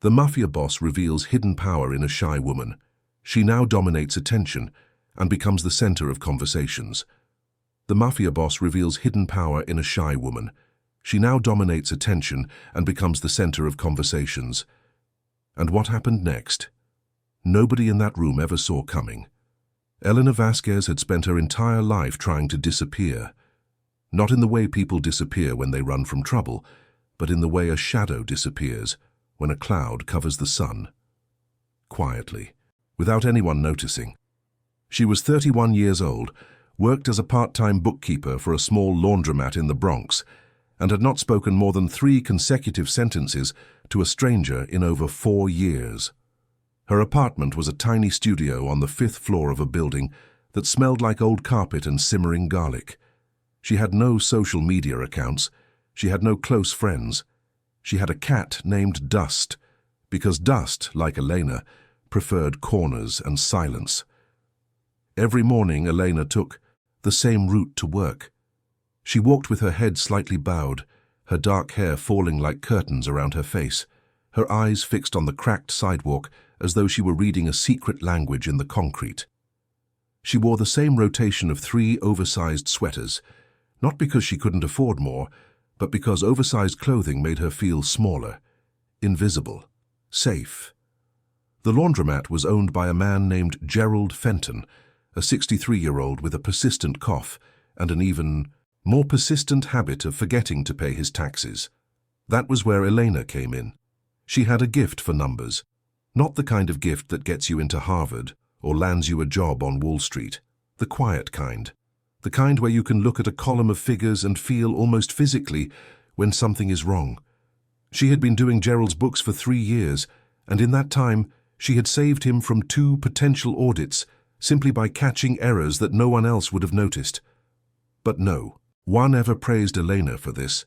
The Mafia boss reveals hidden power in a shy woman. She now dominates attention and becomes the center of conversations. The Mafia boss reveals hidden power in a shy woman. She now dominates attention and becomes the center of conversations. And what happened next? Nobody in that room ever saw coming. Elena Vasquez had spent her entire life trying to disappear. Not in the way people disappear when they run from trouble, but in the way a shadow disappears when a cloud covers the sun. Quietly, without anyone noticing. She was 31 years old, worked as a part-time bookkeeper for a small laundromat in the Bronx, and had not spoken more than 3 consecutive sentences to a stranger in over 4 years. Her apartment was a tiny studio on the 5th floor of a building that smelled like old carpet and simmering garlic. She had no social media accounts. She had no close friends. She had a cat named Dust, because Dust, like Elena, preferred corners and silence. Every morning Elena took the same route to work. She walked with her head slightly bowed, her dark hair falling like curtains around her face, her eyes fixed on the cracked sidewalk as though she were reading a secret language in the concrete. She wore the same rotation of 3 oversized sweaters, not because she couldn't afford more, but because oversized clothing made her feel smaller, invisible, safe. The laundromat was owned by a man named Gerald Fenton, a 63-year-old with a persistent cough and an even more persistent habit of forgetting to pay his taxes. That was where Elena came in. She had a gift for numbers, not the kind of gift that gets you into Harvard or lands you a job on Wall Street, the quiet kind. The kind where you can look at a column of figures and feel almost physically when something is wrong. She had been doing Gerald's books for 3 years, and in that time she had saved him from 2 potential audits simply by catching errors that no one else would have noticed. But no one ever praised Elena for this.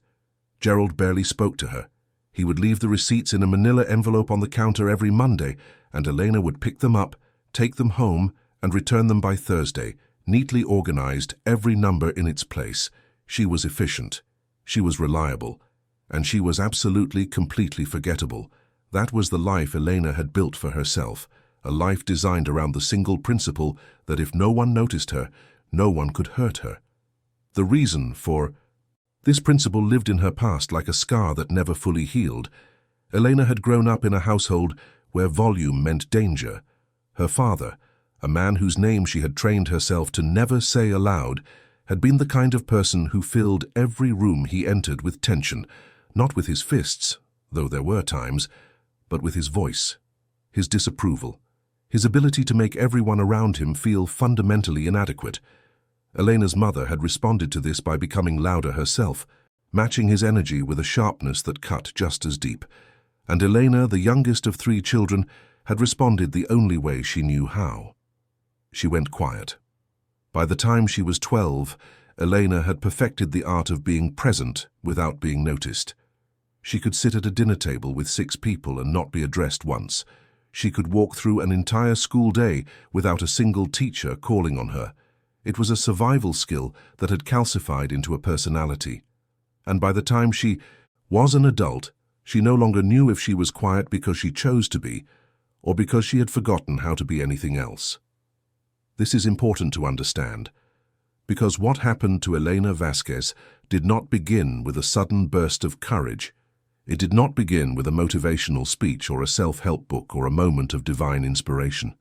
Gerald barely spoke to her. He would leave the receipts in a manila envelope on the counter every Monday, and Elena would pick them up, take them home, and return them by Thursday, neatly organized, every number in its place. She was efficient, she was reliable, and she was absolutely, completely forgettable. That was the life Elena had built for herself, a life designed around the single principle that if no one noticed her, no one could hurt her. The reason for this principle lived in her past like a scar that never fully healed. Elena had grown up in a household where volume meant danger. Her father, a man whose name she had trained herself to never say aloud, had been the kind of person who filled every room he entered with tension, not with his fists, though there were times, but with his voice, his disapproval, his ability to make everyone around him feel fundamentally inadequate. Elena's mother had responded to this by becoming louder herself, matching his energy with a sharpness that cut just as deep. And Elena, the youngest of 3 children, had responded the only way she knew how. She went quiet. By the time she was 12, Elena had perfected the art of being present without being noticed. She could sit at a dinner table with 6 people and not be addressed once. She could walk through an entire school day without a single teacher calling on her. It was a survival skill that had calcified into a personality. And by the time she was an adult, she no longer knew if she was quiet because she chose to be, or because she had forgotten how to be anything else. This is important to understand, because what happened to Elena Vasquez did not begin with a sudden burst of courage. It did not begin with a motivational speech or a self-help book or a moment of divine inspiration.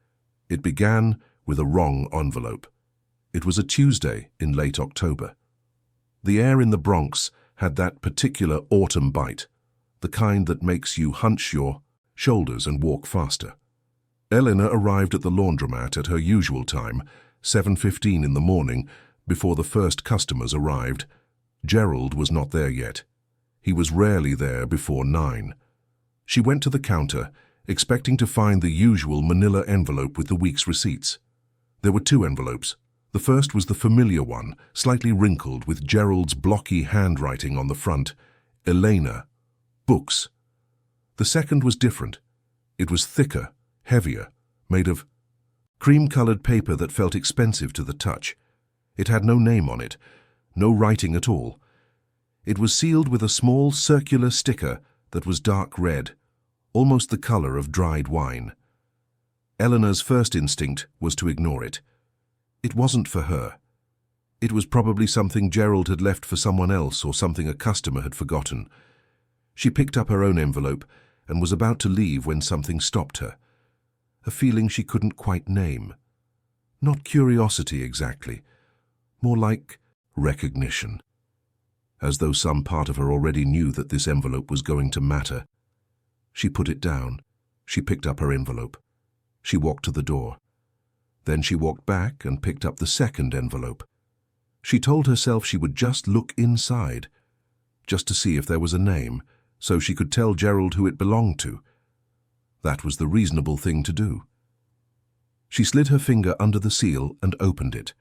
It began with a wrong envelope. It was a Tuesday in late October. The air in the Bronx had that particular autumn bite, the kind that makes you hunch your shoulders and walk faster. Elena arrived at the laundromat at her usual time, 7:15 in the morning, before the first customers arrived. Gerald was not there yet. He was rarely there before 9. She went to the counter, expecting to find the usual manila envelope with the week's receipts. There were 2 envelopes. The first was the familiar one, slightly wrinkled with Gerald's blocky handwriting on the front. Elena, books. The second was different. It was thicker, heavier, made of cream-colored paper that felt expensive to the touch. It had no name on it, no writing at all. It was sealed with a small circular sticker that was dark red, almost the color of dried wine. Eleanor's first instinct was to ignore it. It wasn't for her. It was probably something Gerald had left for someone else or something a customer had forgotten. She picked up her own envelope and was about to leave when something stopped her. A feeling she couldn't quite name. Not curiosity exactly, more like recognition. As though some part of her already knew that this envelope was going to matter. She put it down. She picked up her envelope. She walked to the door. Then she walked back and picked up the second envelope. She told herself she would just look inside, just to see if there was a name, so she could tell Gerald who it belonged to. That was the reasonable thing to do. She slid her finger under the seal and opened it.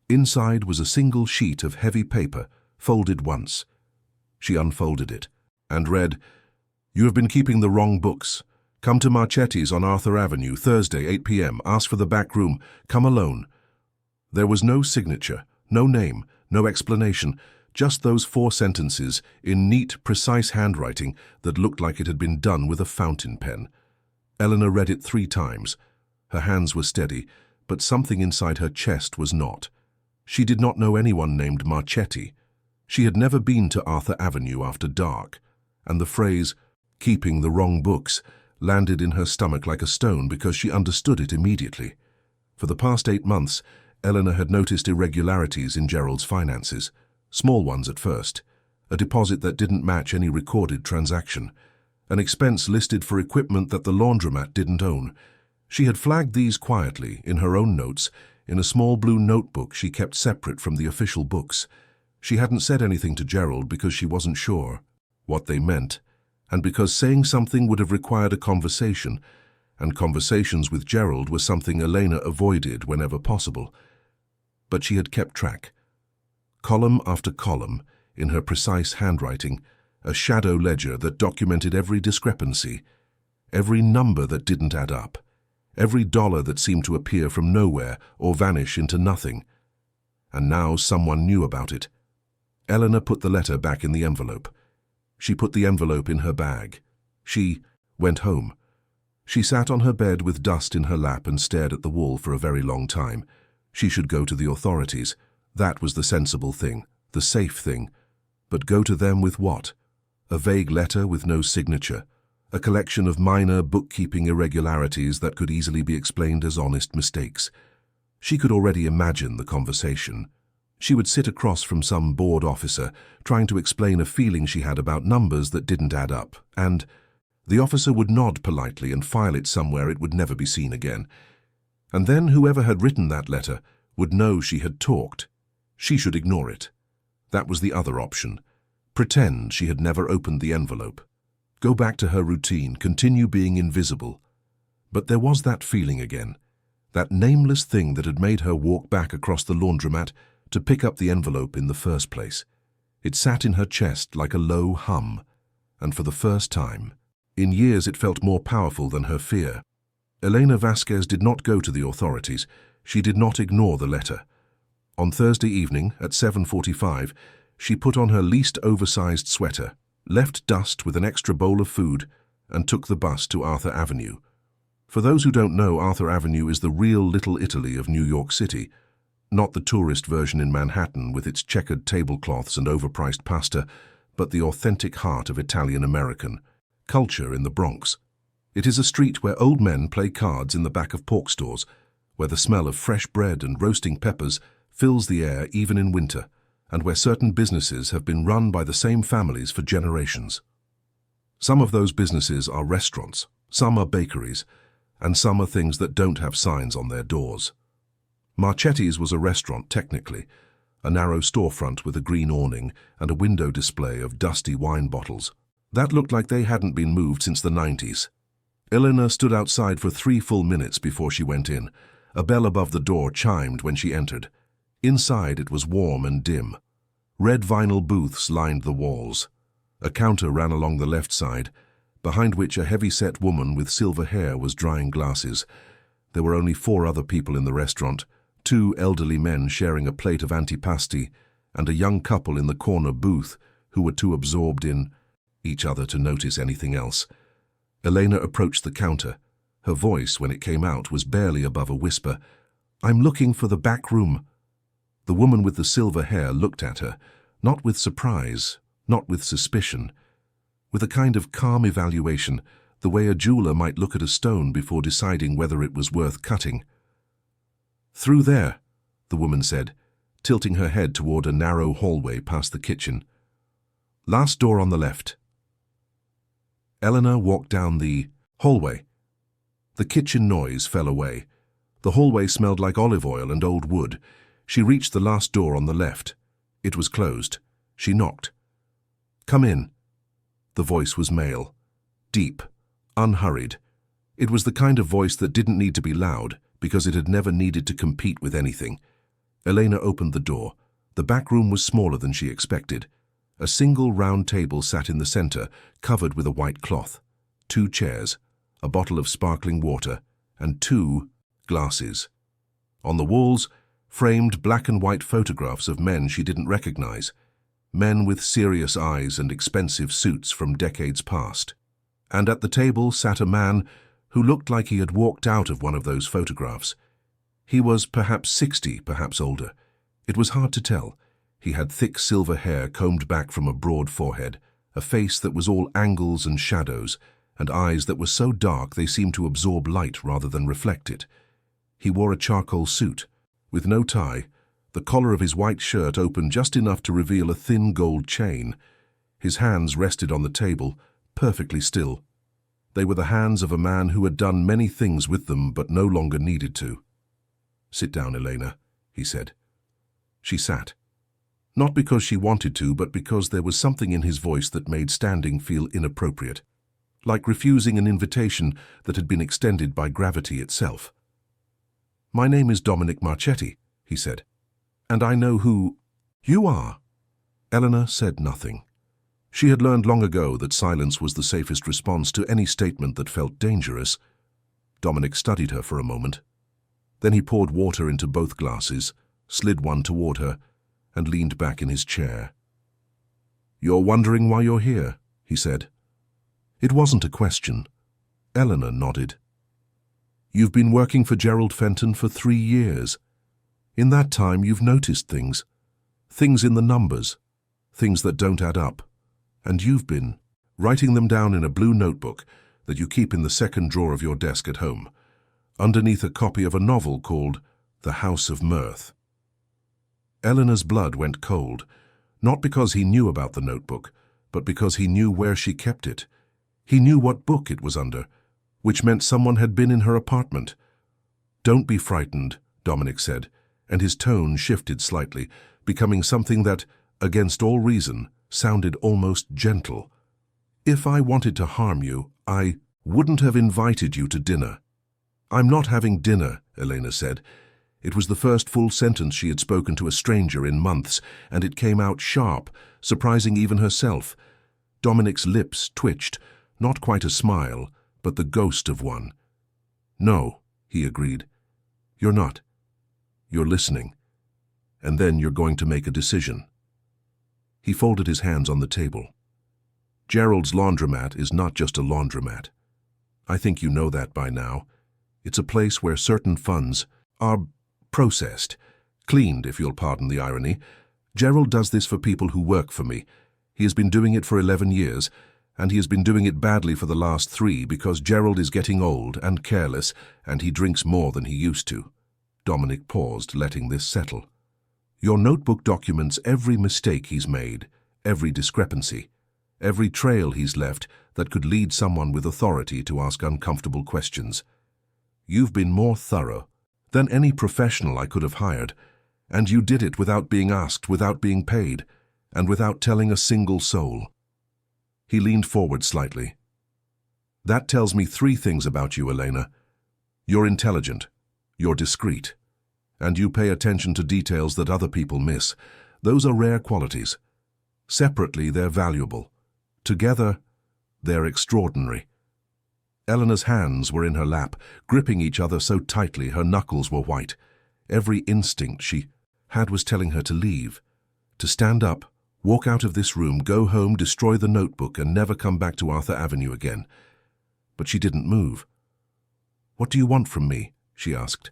Inside was a single sheet of heavy paper, folded once. She unfolded it and read, "You have been keeping the wrong books. Come to Marchetti's on Arthur Avenue, Thursday, 8 p.m. Ask for the back room. Come alone." There was no signature, no name, no explanation, just those 4 sentences in neat, precise handwriting that looked like it had been done with a fountain pen. Eleanor read it 3 times. Her hands were steady, but something inside her chest was not. She did not know anyone named Marchetti. She had never been to Arthur Avenue after dark, and the phrase, "keeping the wrong books," landed in her stomach like a stone because she understood it immediately. For the past 8 months, Eleanor had noticed irregularities in Gerald's finances, small ones at first, a deposit that didn't match any recorded transaction, an expense listed for equipment that the laundromat didn't own. She had flagged these quietly, in her own notes, in a small blue notebook she kept separate from the official books. She hadn't said anything to Gerald because she wasn't sure what they meant, and because saying something would have required a conversation, and conversations with Gerald were something Elena avoided whenever possible. But she had kept track. Column after column, in her precise handwriting, a shadow ledger that documented every discrepancy, every number that didn't add up, every dollar that seemed to appear from nowhere or vanish into nothing. And now someone knew about it. Eleanor put the letter back in the envelope. She put the envelope in her bag. She went home. She sat on her bed with dust in her lap and stared at the wall for a very long time. She should go to the authorities. That was the sensible thing, the safe thing. But go to them with what? A vague letter with no signature, a collection of minor bookkeeping irregularities that could easily be explained as honest mistakes. She could already imagine the conversation. She would sit across from some board officer, trying to explain a feeling she had about numbers that didn't add up, and the officer would nod politely and file it somewhere it would never be seen again. And then whoever had written that letter would know she had talked. She should ignore it. That was the other option. Pretend she had never opened the envelope. Go back to her routine, continue being invisible. But there was that feeling again, that nameless thing that had made her walk back across the laundromat to pick up the envelope in the first place. It sat in her chest like a low hum, and for the first time, in years it felt more powerful than her fear. Elena Vasquez did not go to the authorities. She did not ignore the letter. On Thursday evening, at 7:45, she put on her least oversized sweater, left dust with an extra bowl of food, and took the bus to Arthur Avenue. For those who don't know, Arthur Avenue is the real Little Italy of New York City, not the tourist version in Manhattan with its checkered tablecloths and overpriced pasta, but the authentic heart of Italian-American culture in the Bronx. It is a street where old men play cards in the back of pork stores, where the smell of fresh bread and roasting peppers fills the air even in winter, and where certain businesses have been run by the same families for generations. Some of those businesses are restaurants, some are bakeries, and some are things that don't have signs on their doors. Marchetti's was a restaurant technically, a narrow storefront with a green awning and a window display of dusty wine bottles. That looked like they hadn't been moved since the 90s. Eleanor stood outside for 3 full minutes before she went in. A bell above the door chimed when she entered. Inside it was warm and dim. Red vinyl booths lined the walls. A counter ran along the left side, behind which a heavy-set woman with silver hair was drying glasses. There were only 4 other people in the restaurant, 2 elderly men sharing a plate of antipasti, and a young couple in the corner booth who were too absorbed in each other to notice anything else. Elena approached the counter. Her voice, when it came out, was barely above a whisper. "I'm looking for the back room." The woman with the silver hair looked at her, not with surprise, not with suspicion, with a kind of calm evaluation, the way a jeweler might look at a stone before deciding whether it was worth cutting. "Through there," the woman said, tilting her head toward a narrow hallway past the kitchen. "Last door on the left." Eleanor walked down the hallway. The kitchen noise fell away. The hallway smelled like olive oil and old wood. She reached the last door on the left. It was closed. She knocked. "Come in." The voice was male, deep, unhurried. It was the kind of voice that didn't need to be loud, because it had never needed to compete with anything. Elena opened the door. The back room was smaller than she expected. A single round table sat in the center, covered with a white cloth. 2 chairs, a bottle of sparkling water, and 2 glasses. On the walls, framed black and white photographs of men she didn't recognize. Men with serious eyes and expensive suits from decades past. And at the table sat a man who looked like he had walked out of one of those photographs. He was perhaps 60, perhaps older. It was hard to tell. He had thick silver hair combed back from a broad forehead, a face that was all angles and shadows, and eyes that were so dark they seemed to absorb light rather than reflect it. He wore a charcoal suit, with no tie. The collar of his white shirt opened just enough to reveal a thin gold chain. His hands rested on the table, perfectly still. They were the hands of a man who had done many things with them but no longer needed to. "Sit down, Elena," he said. She sat. Not because she wanted to, but because there was something in his voice that made standing feel inappropriate, like refusing an invitation that had been extended by gravity itself. "My name is Dominic Marchetti," he said, "and I know who you are." Eleanor said nothing. She had learned long ago that silence was the safest response to any statement that felt dangerous. Dominic studied her for a moment. Then he poured water into both glasses, slid one toward her, and leaned back in his chair. "You're wondering why you're here," he said. It wasn't a question. Eleanor nodded. "You've been working for Gerald Fenton for 3 years. In that time, you've noticed things. Things in the numbers. Things that don't add up. And you've been writing them down in a blue notebook that you keep in the second drawer of your desk at home, underneath a copy of a novel called The House of Mirth." Eleanor's blood went cold, not because he knew about the notebook, but because he knew where she kept it. He knew what book it was under, which meant someone had been in her apartment. "Don't be frightened," Dominic said, and his tone shifted slightly, becoming something that, against all reason, sounded almost gentle. "If I wanted to harm you, I wouldn't have invited you to dinner." "I'm not having dinner," Elena said. It was the first full sentence she had spoken to a stranger in months, and it came out sharp, surprising even herself. Dominic's lips twitched, not quite a smile, but the ghost of one. "No," he agreed. "You're not. You're listening. And then you're going to make a decision." He folded his hands on the table. "Gerald's laundromat is not just a laundromat. I think you know that by now. It's a place where certain funds are processed, cleaned, if you'll pardon the irony. Gerald does this for people who work for me. He has been doing it for 11 years, and he has been doing it badly for the last 3 because Gerald is getting old and careless, and he drinks more than he used to." Dominic paused, letting this settle. "Your notebook documents every mistake he's made, every discrepancy, every trail he's left that could lead someone with authority to ask uncomfortable questions. You've been more thorough than any professional I could have hired, and you did it without being asked, without being paid, and without telling a single soul." He leaned forward slightly. "That tells me 3 things about you, Elena. You're intelligent, you're discreet, and you pay attention to details that other people miss. Those are rare qualities. Separately, they're valuable. Together, they're extraordinary." Eleanor's hands were in her lap, gripping each other so tightly her knuckles were white. Every instinct she had was telling her to leave, to stand up, walk out of this room, go home, destroy the notebook, and never come back to Arthur Avenue again. but she didn't move. "What do you want from me?" she asked.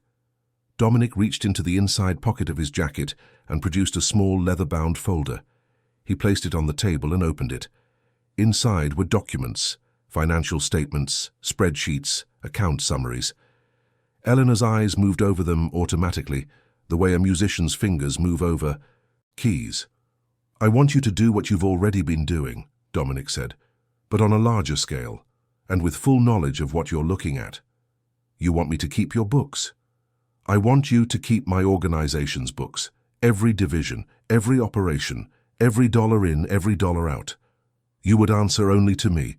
Dominic reached into the inside pocket of his jacket and produced a small leather-bound folder. He placed it on the table and opened it. Inside were documents, financial statements, spreadsheets, account summaries. Eleanor's eyes moved over them automatically, the way a musician's fingers move over keys. "I want you to do what you've already been doing," Dominic said, "but on a larger scale, and with full knowledge of what you're looking at. You want me to keep your books? I want you to keep my organization's books, every division, every operation, every dollar in, every dollar out. You would answer only to me.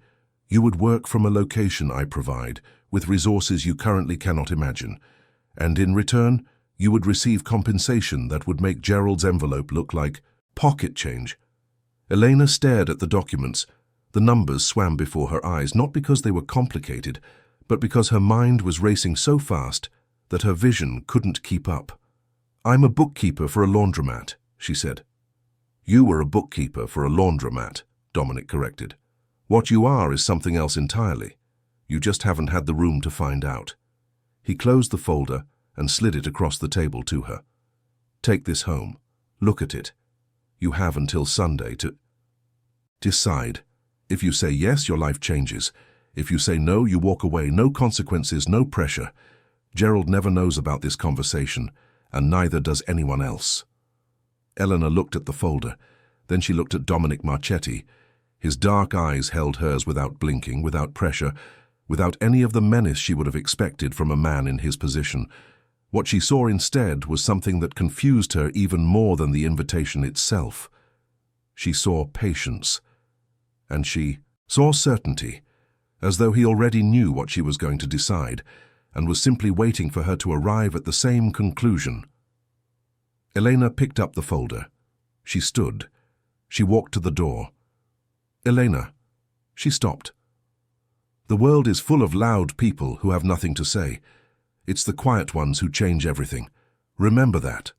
You would work from a location I provide, with resources you currently cannot imagine. And in return, you would receive compensation that would make Gerald's envelope look like pocket change." Elena stared at the documents. The numbers swam before her eyes, not because they were complicated, but because her mind was racing so fast that her vision couldn't keep up. "I'm a bookkeeper for a laundromat," she said. "You were a bookkeeper for a laundromat," Dominic corrected. "What you are is something else entirely. You just haven't had the room to find out." He closed the folder and slid it across the table to her. "Take this home. Look at it. You have until Sunday to decide. If you say yes, your life changes. If you say no, you walk away. No consequences, no pressure. Gerald never knows about this conversation, and neither does anyone else." Eleanor looked at the folder. Then she looked at Dominic Marchetti. His dark eyes held hers without blinking, without pressure, without any of the menace she would have expected from a man in his position. What she saw instead was something that confused her even more than the invitation itself. She saw patience, and she saw certainty, as though he already knew what she was going to decide, and was simply waiting for her to arrive at the same conclusion. Elena picked up the folder. She stood. She walked to the door. "Elena." She stopped. "The world is full of loud people who have nothing to say. It's the quiet ones who change everything. Remember that."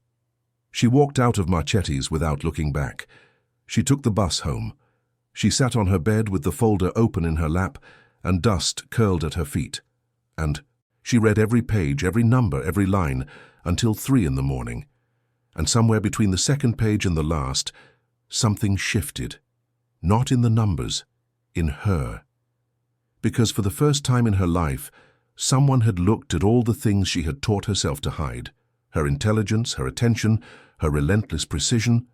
She walked out of Marchetti's without looking back. She took the bus home. She sat on her bed with the folder open in her lap and dust curled at her feet. And she read every page, every number, every line, until 3 in the morning. And somewhere between the second page and the last, something shifted. Not in the numbers, in her. Because for the first time in her life, someone had looked at all the things she had taught herself to hide, her intelligence, her attention, her relentless precision,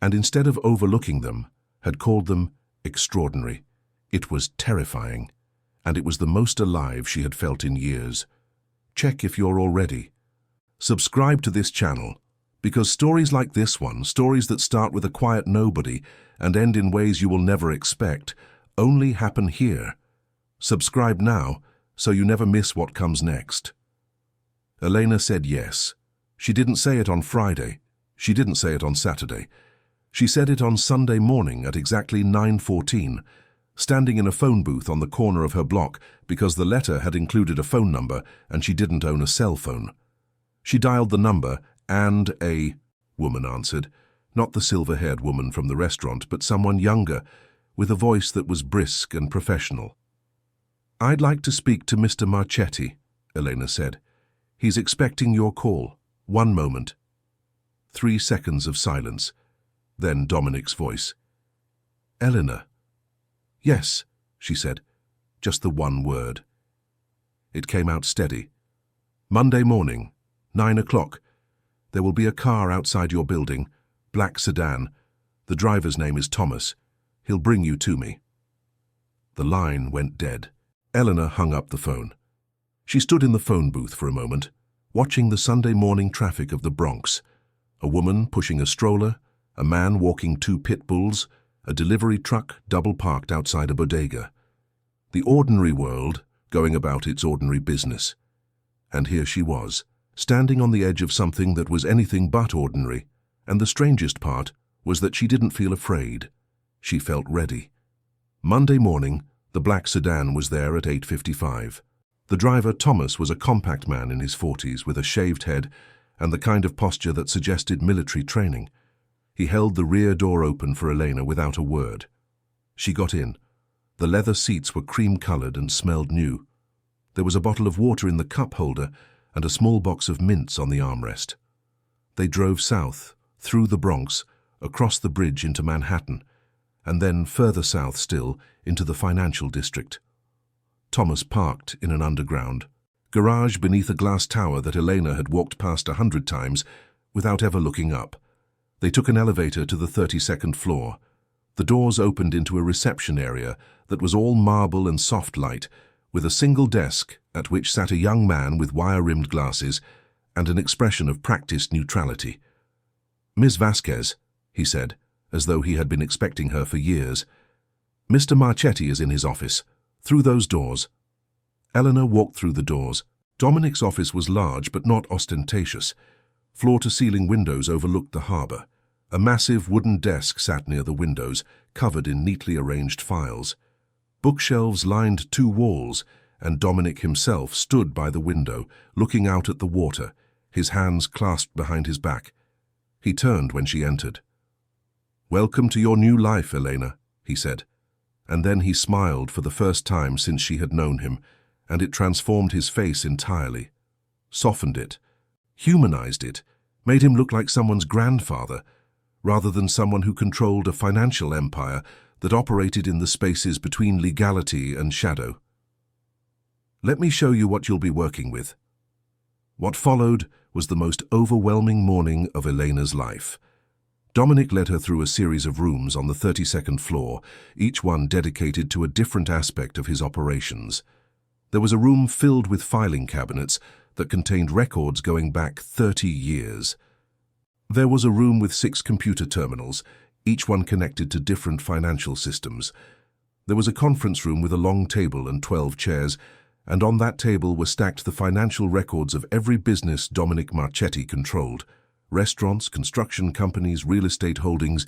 and instead of overlooking them, had called them extraordinary. It was terrifying, and it was the most alive she had felt in years. Check if you're already. Subscribe to this channel, because stories like this one, stories that start with a quiet nobody and end in ways you will never expect, only happen here. Subscribe now, so you never miss what comes next. Elena said yes. She didn't say it on Friday. She didn't say it on Saturday. She said it on Sunday morning at exactly 9:14, standing in a phone booth on the corner of her block because the letter had included a phone number and she didn't own a cell phone. She dialed the number and a woman answered, not the silver-haired woman from the restaurant, but someone younger, with a voice that was brisk and professional. "I'd like to speak to Mr. Marchetti," Elena said. "He's expecting your call. 1 moment." 3 seconds of silence. Then Dominic's voice. "Eleanor." "Yes," she said, just the one word. It came out steady. "Monday morning, 9 o'clock. There will be a car outside your building, black sedan. The driver's name is Thomas. He'll bring you to me." The line went dead. Eleanor hung up the phone. She stood in the phone booth for a moment, watching the Sunday morning traffic of the Bronx. A woman pushing a stroller, a man walking 2 pit bulls, a delivery truck double-parked outside a bodega. The ordinary world going about its ordinary business. And here she was, standing on the edge of something that was anything but ordinary, and the strangest part was that she didn't feel afraid. She felt ready. Monday morning, the black sedan was there at 8:55. The driver, Thomas, was a compact man in his 40s with a shaved head and the kind of posture that suggested military training. He held the rear door open for Elena without a word. She got in. The leather seats were cream-colored and smelled new. There was a bottle of water in the cup holder and a small box of mints on the armrest. They drove south, through the Bronx, across the bridge into Manhattan, and then further south still into the financial district. Thomas parked in an underground garage beneath a glass tower that Elena had walked past 100 times without ever looking up. They took an elevator to the 32nd floor. The doors opened into a reception area that was all marble and soft light, with a single desk at which sat a young man with wire-rimmed glasses and an expression of practiced neutrality. "Miss Vasquez," he said, as though he had been expecting her for years. "Mr. Marchetti is in his office. Through those doors." Eleanor walked through the doors. Dominic's office was large but not ostentatious. Floor-to-ceiling windows overlooked the harbor. A massive wooden desk sat near the windows, covered in neatly arranged files. Bookshelves lined 2 walls, and Dominic himself stood by the window, looking out at the water, his hands clasped behind his back. He turned when she entered. "Welcome to your new life, Elena," he said. And then he smiled for the first time since she had known him, and it transformed his face entirely, softened it, humanized it, made him look like someone's grandfather, rather than someone who controlled a financial empire that operated in the spaces between legality and shadow. "Let me show you what you'll be working with." What followed was the most overwhelming morning of Elena's life. Dominic led her through a series of rooms on the 32nd floor, each one dedicated to a different aspect of his operations. There was a room filled with filing cabinets that contained records going back 30 years. There was a room with 6 computer terminals, each one connected to different financial systems. There was a conference room with a long table and 12 chairs, and on that table were stacked the financial records of every business Dominic Marchetti controlled: restaurants, construction companies, real estate holdings,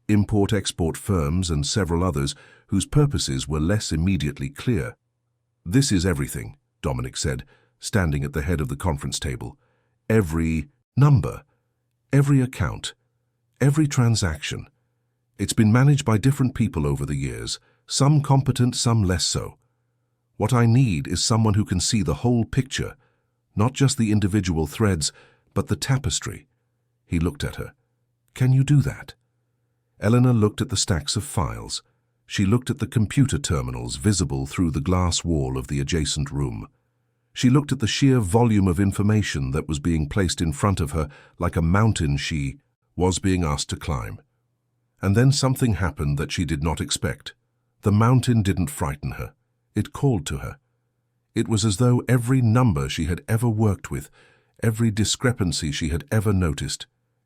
import-export firms, and several others whose purposes were less immediately clear. "This is everything," Dominic said, standing at the head of the conference table. "Every number, every account, every transaction. It's been managed by different people over the years, some competent, some less so. What I need is someone who can see the whole picture, not just the individual threads, but the tapestry." He looked at her. "Can you do that?" Eleanor looked at the stacks of files. She looked at the computer terminals visible through the glass wall of the adjacent room. She looked at the sheer volume of information that was being placed in front of her like a mountain she was being asked to climb. And then something happened that she did not expect. The mountain didn't frighten her. It called to her. It was as though every number she had ever worked with, every discrepancy she had ever noticed,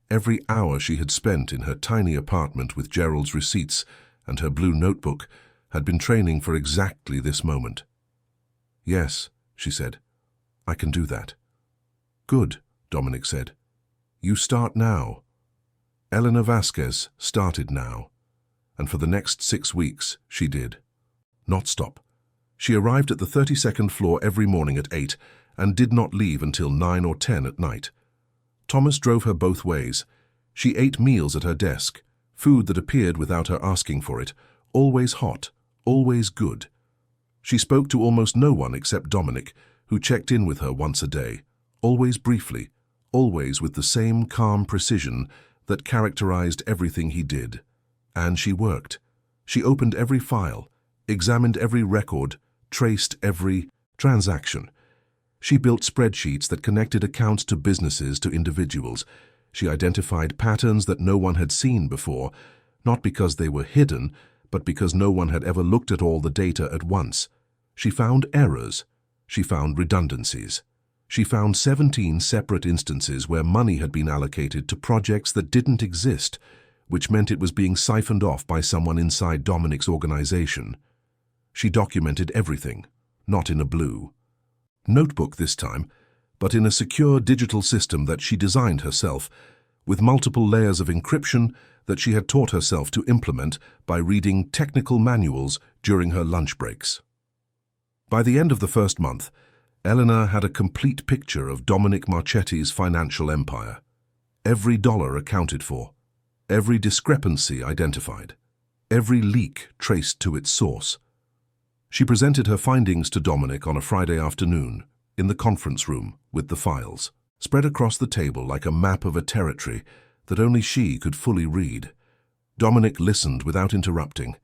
every hour she had spent in her tiny apartment with Gerald's receipts and her blue notebook had been training for exactly this moment. "Yes," she said, "I can do that." "Good," Dominic said. "You start now." Eleanor Vasquez started now, and for the next 6 weeks she did. Not stop. She arrived at the 32nd floor every morning at 8 and did not leave until 9 or 10 at night. Thomas drove her both ways. She ate meals at her desk, food that appeared without her asking for it, always hot, always good. She spoke to almost no one except Dominic, who checked in with her once a day, always briefly, always with the same calm precision that characterized everything he did. And she worked. She opened every file, examined every record, traced every transaction. She built spreadsheets that connected accounts to businesses to individuals. She identified patterns that no one had seen before, not because they were hidden, but because no one had ever looked at all the data at once. She found errors. She found redundancies. She found 17 separate instances where money had been allocated to projects that didn't exist, which meant it was being siphoned off by someone inside Dominic's organization. She documented everything, not in a blue notebook this time, but in a secure digital system that she designed herself, with multiple layers of encryption that she had taught herself to implement by reading technical manuals during her lunch breaks. By the end of the first month, Eleanor had a complete picture of Dominic Marchetti's financial empire. Every dollar accounted for, every discrepancy identified, every leak traced to its source. She presented her findings to Dominic on a Friday afternoon, in the conference room, with the files, spread across the table like a map of a territory that only she could fully read. Dominic listened without interrupting.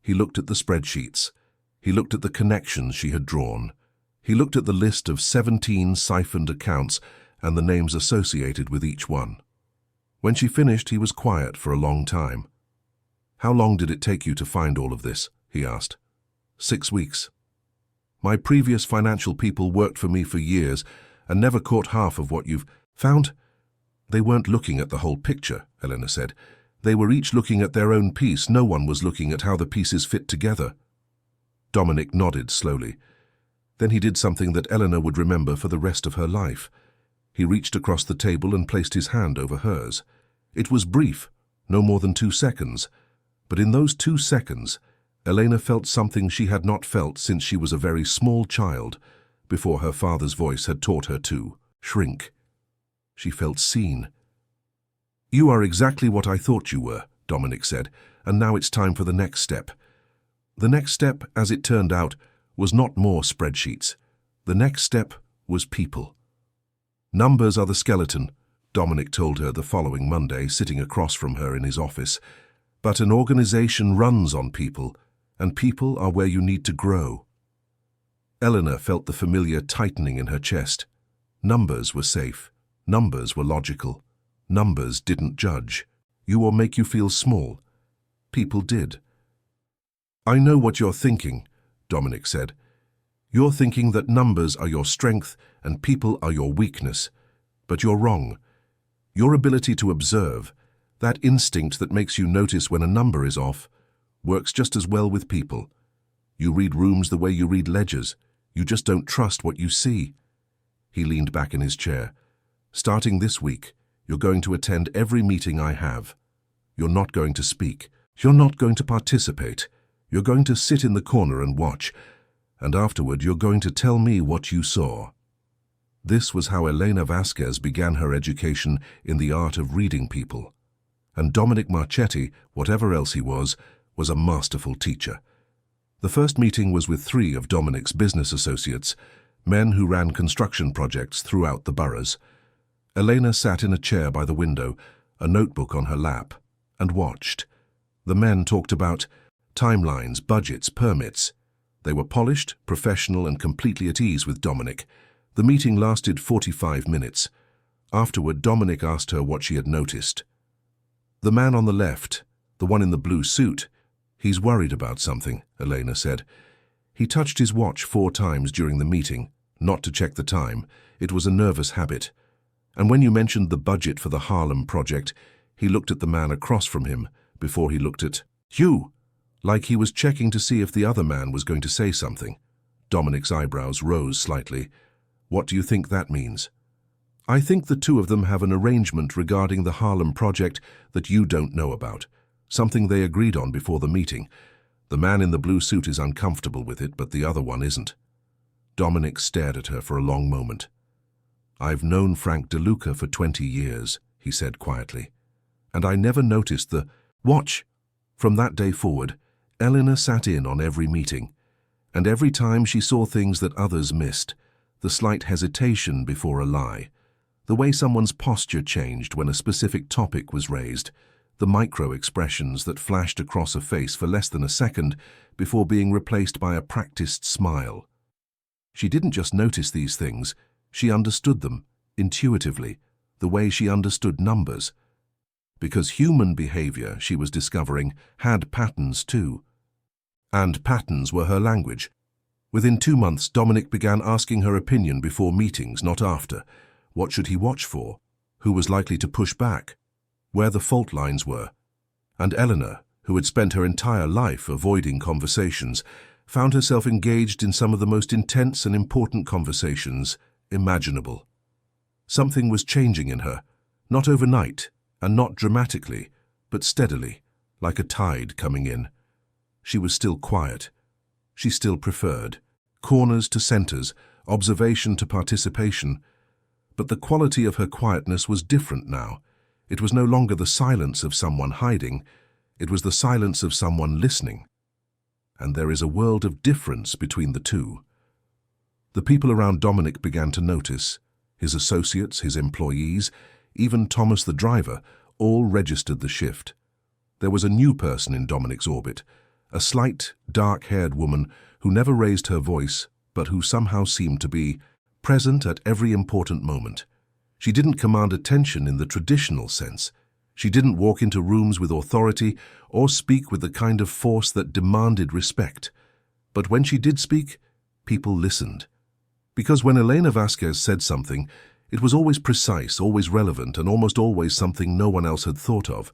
He looked at the spreadsheets. He looked at the connections she had drawn. He looked at the list of 17 siphoned accounts and the names associated with each one. When she finished, he was quiet for a long time. "How long did it take you to find all of this?" he asked. 6 weeks. "My previous financial people worked for me for years and never caught half of what you've found." "They weren't looking at the whole picture," Elena said. "They were each looking at their own piece. No one was looking at how the pieces fit together." Dominic nodded slowly. Then he did something that Elena would remember for the rest of her life. He reached across the table and placed his hand over hers. It was brief, no more than 2 seconds. But in those 2 seconds, Elena felt something she had not felt since she was a very small child, before her father's voice had taught her to shrink. She felt seen. "You are exactly what I thought you were," Dominic said, "and now it's time for the next step." The next step, as it turned out, was not more spreadsheets. The next step was people. "Numbers are the skeleton," Dominic told her the following Monday, sitting across from her in his office. "But an organization runs on people, and people are where you need to grow." Eleanor felt the familiar tightening in her chest. Numbers were safe. Numbers were logical. Numbers didn't judge you or make you feel small. People did. "I know what you're thinking," Dominic said. "You're thinking that numbers are your strength and people are your weakness. But you're wrong. Your ability to observe, that instinct that makes you notice when a number is off, works just as well with people. You read rooms the way you read ledgers. You just don't trust what you see." He leaned back in his chair. "Starting this week, you're going to attend every meeting I have. You're not going to speak. You're not going to participate. You're going to sit in the corner and watch, and afterward you're going to tell me what you saw." This was how Elena Vasquez began her education in the art of reading people. And Dominic Marchetti, whatever else he was a masterful teacher. The first meeting was with 3 of Dominic's business associates, men who ran construction projects throughout the boroughs. Elena sat in a chair by the window, a notebook on her lap, and watched. The men talked about timelines, budgets, permits. They were polished, professional, and completely at ease with Dominic. The meeting lasted 45 minutes. Afterward, Dominic asked her what she had noticed. "The man on the left, the one in the blue suit, he's worried about something," Elena said. "He touched his watch 4 times during the meeting, not to check the time. It was a nervous habit. And when you mentioned the budget for the Harlem project, he looked at the man across from him before he looked at you, like he was checking to see if the other man was going to say something." Dominic's eyebrows rose slightly. "What do you think that means?" "I think the 2 of them have an arrangement regarding the Harlem project that you don't know about, something they agreed on before the meeting. The man in the blue suit is uncomfortable with it, but the other one isn't." Dominic stared at her for a long moment. "I've known Frank DeLuca for 20 years, he said quietly, "and I never noticed the watch." From that day forward, Eleanor sat in on every meeting, and every time she saw things that others missed, the slight hesitation before a lie, the way someone's posture changed when a specific topic was raised, the micro-expressions that flashed across a face for less than a second before being replaced by a practiced smile. She didn't just notice these things, she understood them, intuitively, the way she understood numbers. Because human behavior, she was discovering, had patterns too. And patterns were her language. Within 2 months, Dominic began asking her opinion before meetings, not after. What should he watch for? Who was likely to push back? Where the fault lines were? And Eleanor, who had spent her entire life avoiding conversations, found herself engaged in some of the most intense and important conversations imaginable. Something was changing in her, not overnight, and not dramatically, but steadily, like a tide coming in. She was still quiet. She still preferred corners to centers, observation to participation. But the quality of her quietness was different now. It was no longer the silence of someone hiding. It was the silence of someone listening. and there is a world of difference between the two. The people around Dominic began to notice. His associates, his employees, even Thomas the driver, all registered the shift. There was a new person in Dominic's orbit, a slight, dark-haired woman who never raised her voice, but who somehow seemed to be present at every important moment. She didn't command attention in the traditional sense. She didn't walk into rooms with authority or speak with the kind of force that demanded respect. But when she did speak, people listened. Because when Elena Vasquez said something, it was always precise, always relevant, and almost always something no one else had thought of.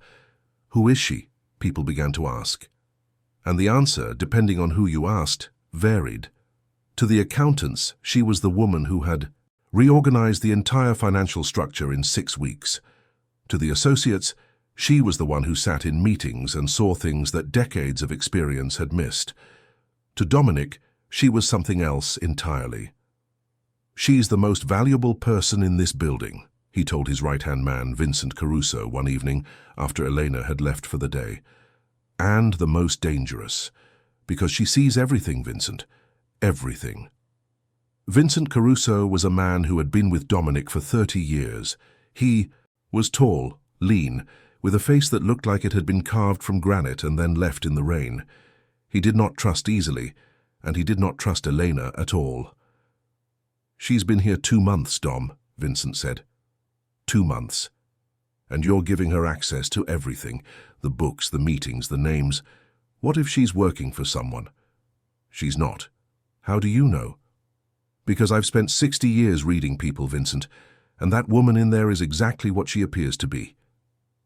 Who is she? People began to ask. And the answer, depending on who you asked, varied. To the accountants, she was the woman who had reorganized the entire financial structure in 6 weeks. To the associates, she was the one who sat in meetings and saw things that decades of experience had missed. To Dominic, she was something else entirely. "She's the most valuable person in this building," he told his right-hand man, Vincent Caruso, one evening after Elena had left for the day. "And the most dangerous, because she sees everything, Vincent, everything." Vincent Caruso was a man who had been with Dominic for 30 years. He was tall, lean, with a face that looked like it had been carved from granite and then left in the rain. He did not trust easily, and he did not trust Elena at all. "She's been here 2 months, Dom," Vincent said. 2 months. And you're giving her access to everything, the books, the meetings, the names. What if she's working for someone? She's not. How do you know? Because I've spent 60 years reading people, Vincent, and that woman in there is exactly what she appears to be.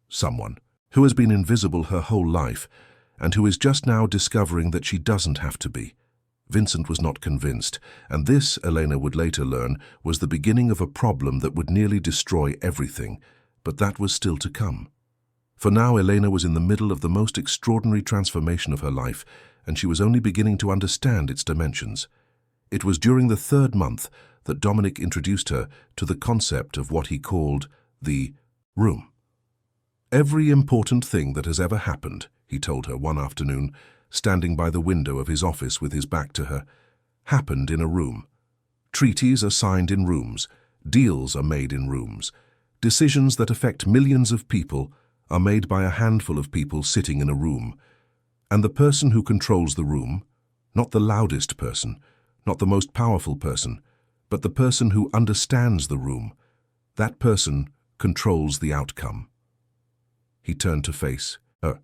Someone who has been invisible her whole life, and who is just now discovering that she doesn't have to be. Vincent was not convinced, and this, Elena would later learn, was the beginning of a problem that would nearly destroy everything, but that was still to come. For now, Elena was in the middle of the most extraordinary transformation of her life, and she was only beginning to understand its dimensions. It was during the 3rd month that Dominic introduced her to the concept of what he called the room. "Every important thing that has ever happened," he told her one afternoon, standing by the window of his office with his back to her, "happened in a room. Treaties are signed in rooms, deals are made in rooms, decisions that affect millions of people are made by a handful of people sitting in a room. And the person who controls the room, not the loudest person, not the most powerful person, but the person who understands the room, that person controls the outcome." He turned to face her.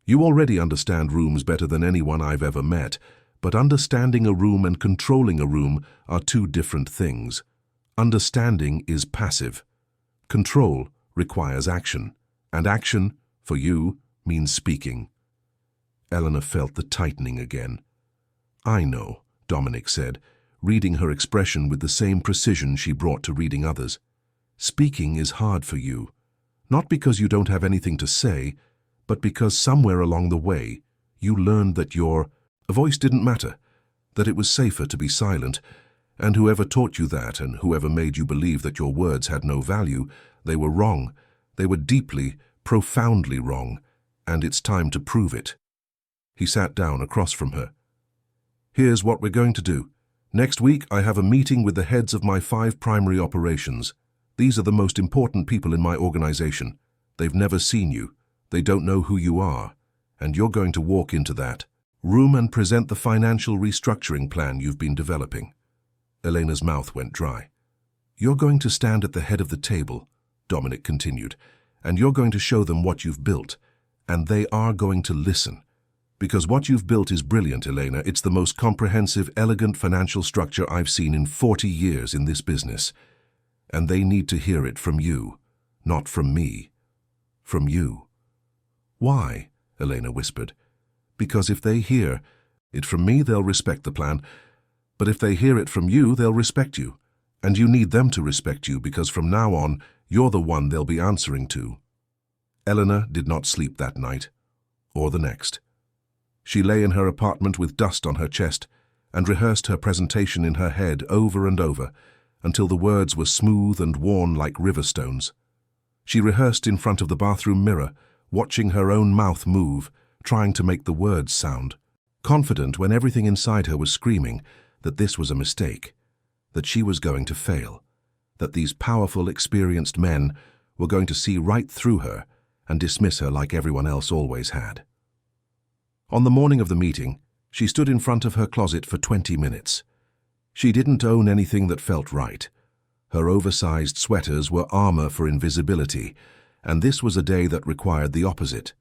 "You already understand rooms better than anyone I've ever met, but understanding a room and controlling a room are 2 different things. Understanding is passive. Control requires action, and action, for you, means speaking." Eleanor felt the tightening again. "I know," Dominic said, reading her expression with the same precision she brought to reading others. "Speaking is hard for you, not because you don't have anything to say, but because somewhere along the way you learned that your voice didn't matter, that it was safer to be silent, and whoever taught you that and whoever made you believe that your words had no value, they were wrong. They were deeply, profoundly wrong, and it's time to prove it." He sat down across from her. "Here's what we're going to do. Next week I have a meeting with the heads of my 5 primary operations. These are the most important people in my organization. They've never seen you. They don't know who you are. And you're going to walk into that room and present the financial restructuring plan you've been developing." Elena's mouth went dry. "You're going to stand at the head of the table," Dominic continued, "and you're going to show them what you've built. And they are going to listen. Because what you've built is brilliant, Elena. It's the most comprehensive, elegant financial structure I've seen in 40 years in this business. And they need to hear it from you, not from me. From you." "Why?" Elena whispered. "Because if they hear it from me, they'll respect the plan. But if they hear it from you, they'll respect you. And you need them to respect you, because from now on, you're the one they'll be answering to." Eleanor did not sleep that night, or the next. She lay in her apartment with dust on her chest and rehearsed her presentation in her head over and over until the words were smooth and worn like river stones. She rehearsed in front of the bathroom mirror, watching her own mouth move, trying to make the words sound confident when everything inside her was screaming that this was a mistake, that she was going to fail, that these powerful, experienced men were going to see right through her and dismiss her like everyone else always had. On the morning of the meeting, she stood in front of her closet for 20 minutes. She didn't own anything that felt right. Her oversized sweaters were armor for invisibility, and this was a day that required the opposite.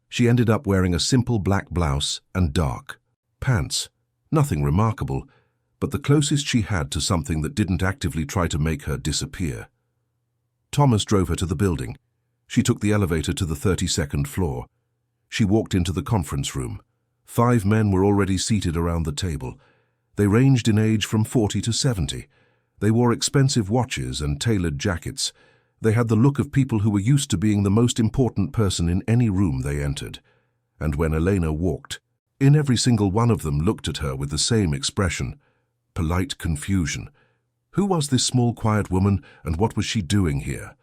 She ended up wearing a simple black blouse and dark pants. Nothing remarkable, but the closest she had to something that didn't actively try to make her disappear. Thomas drove her to the building. She took the elevator to the 32nd floor. She walked into the conference room. 5 men were already seated around the table. They ranged in age from 40 to 70. They wore expensive watches and tailored jackets. They had the look of people who were used to being the most important person in any room they entered. And when Elena walked in, every single one of them looked at her with the same expression, polite confusion. Who was this small, quiet woman, and what was she doing here?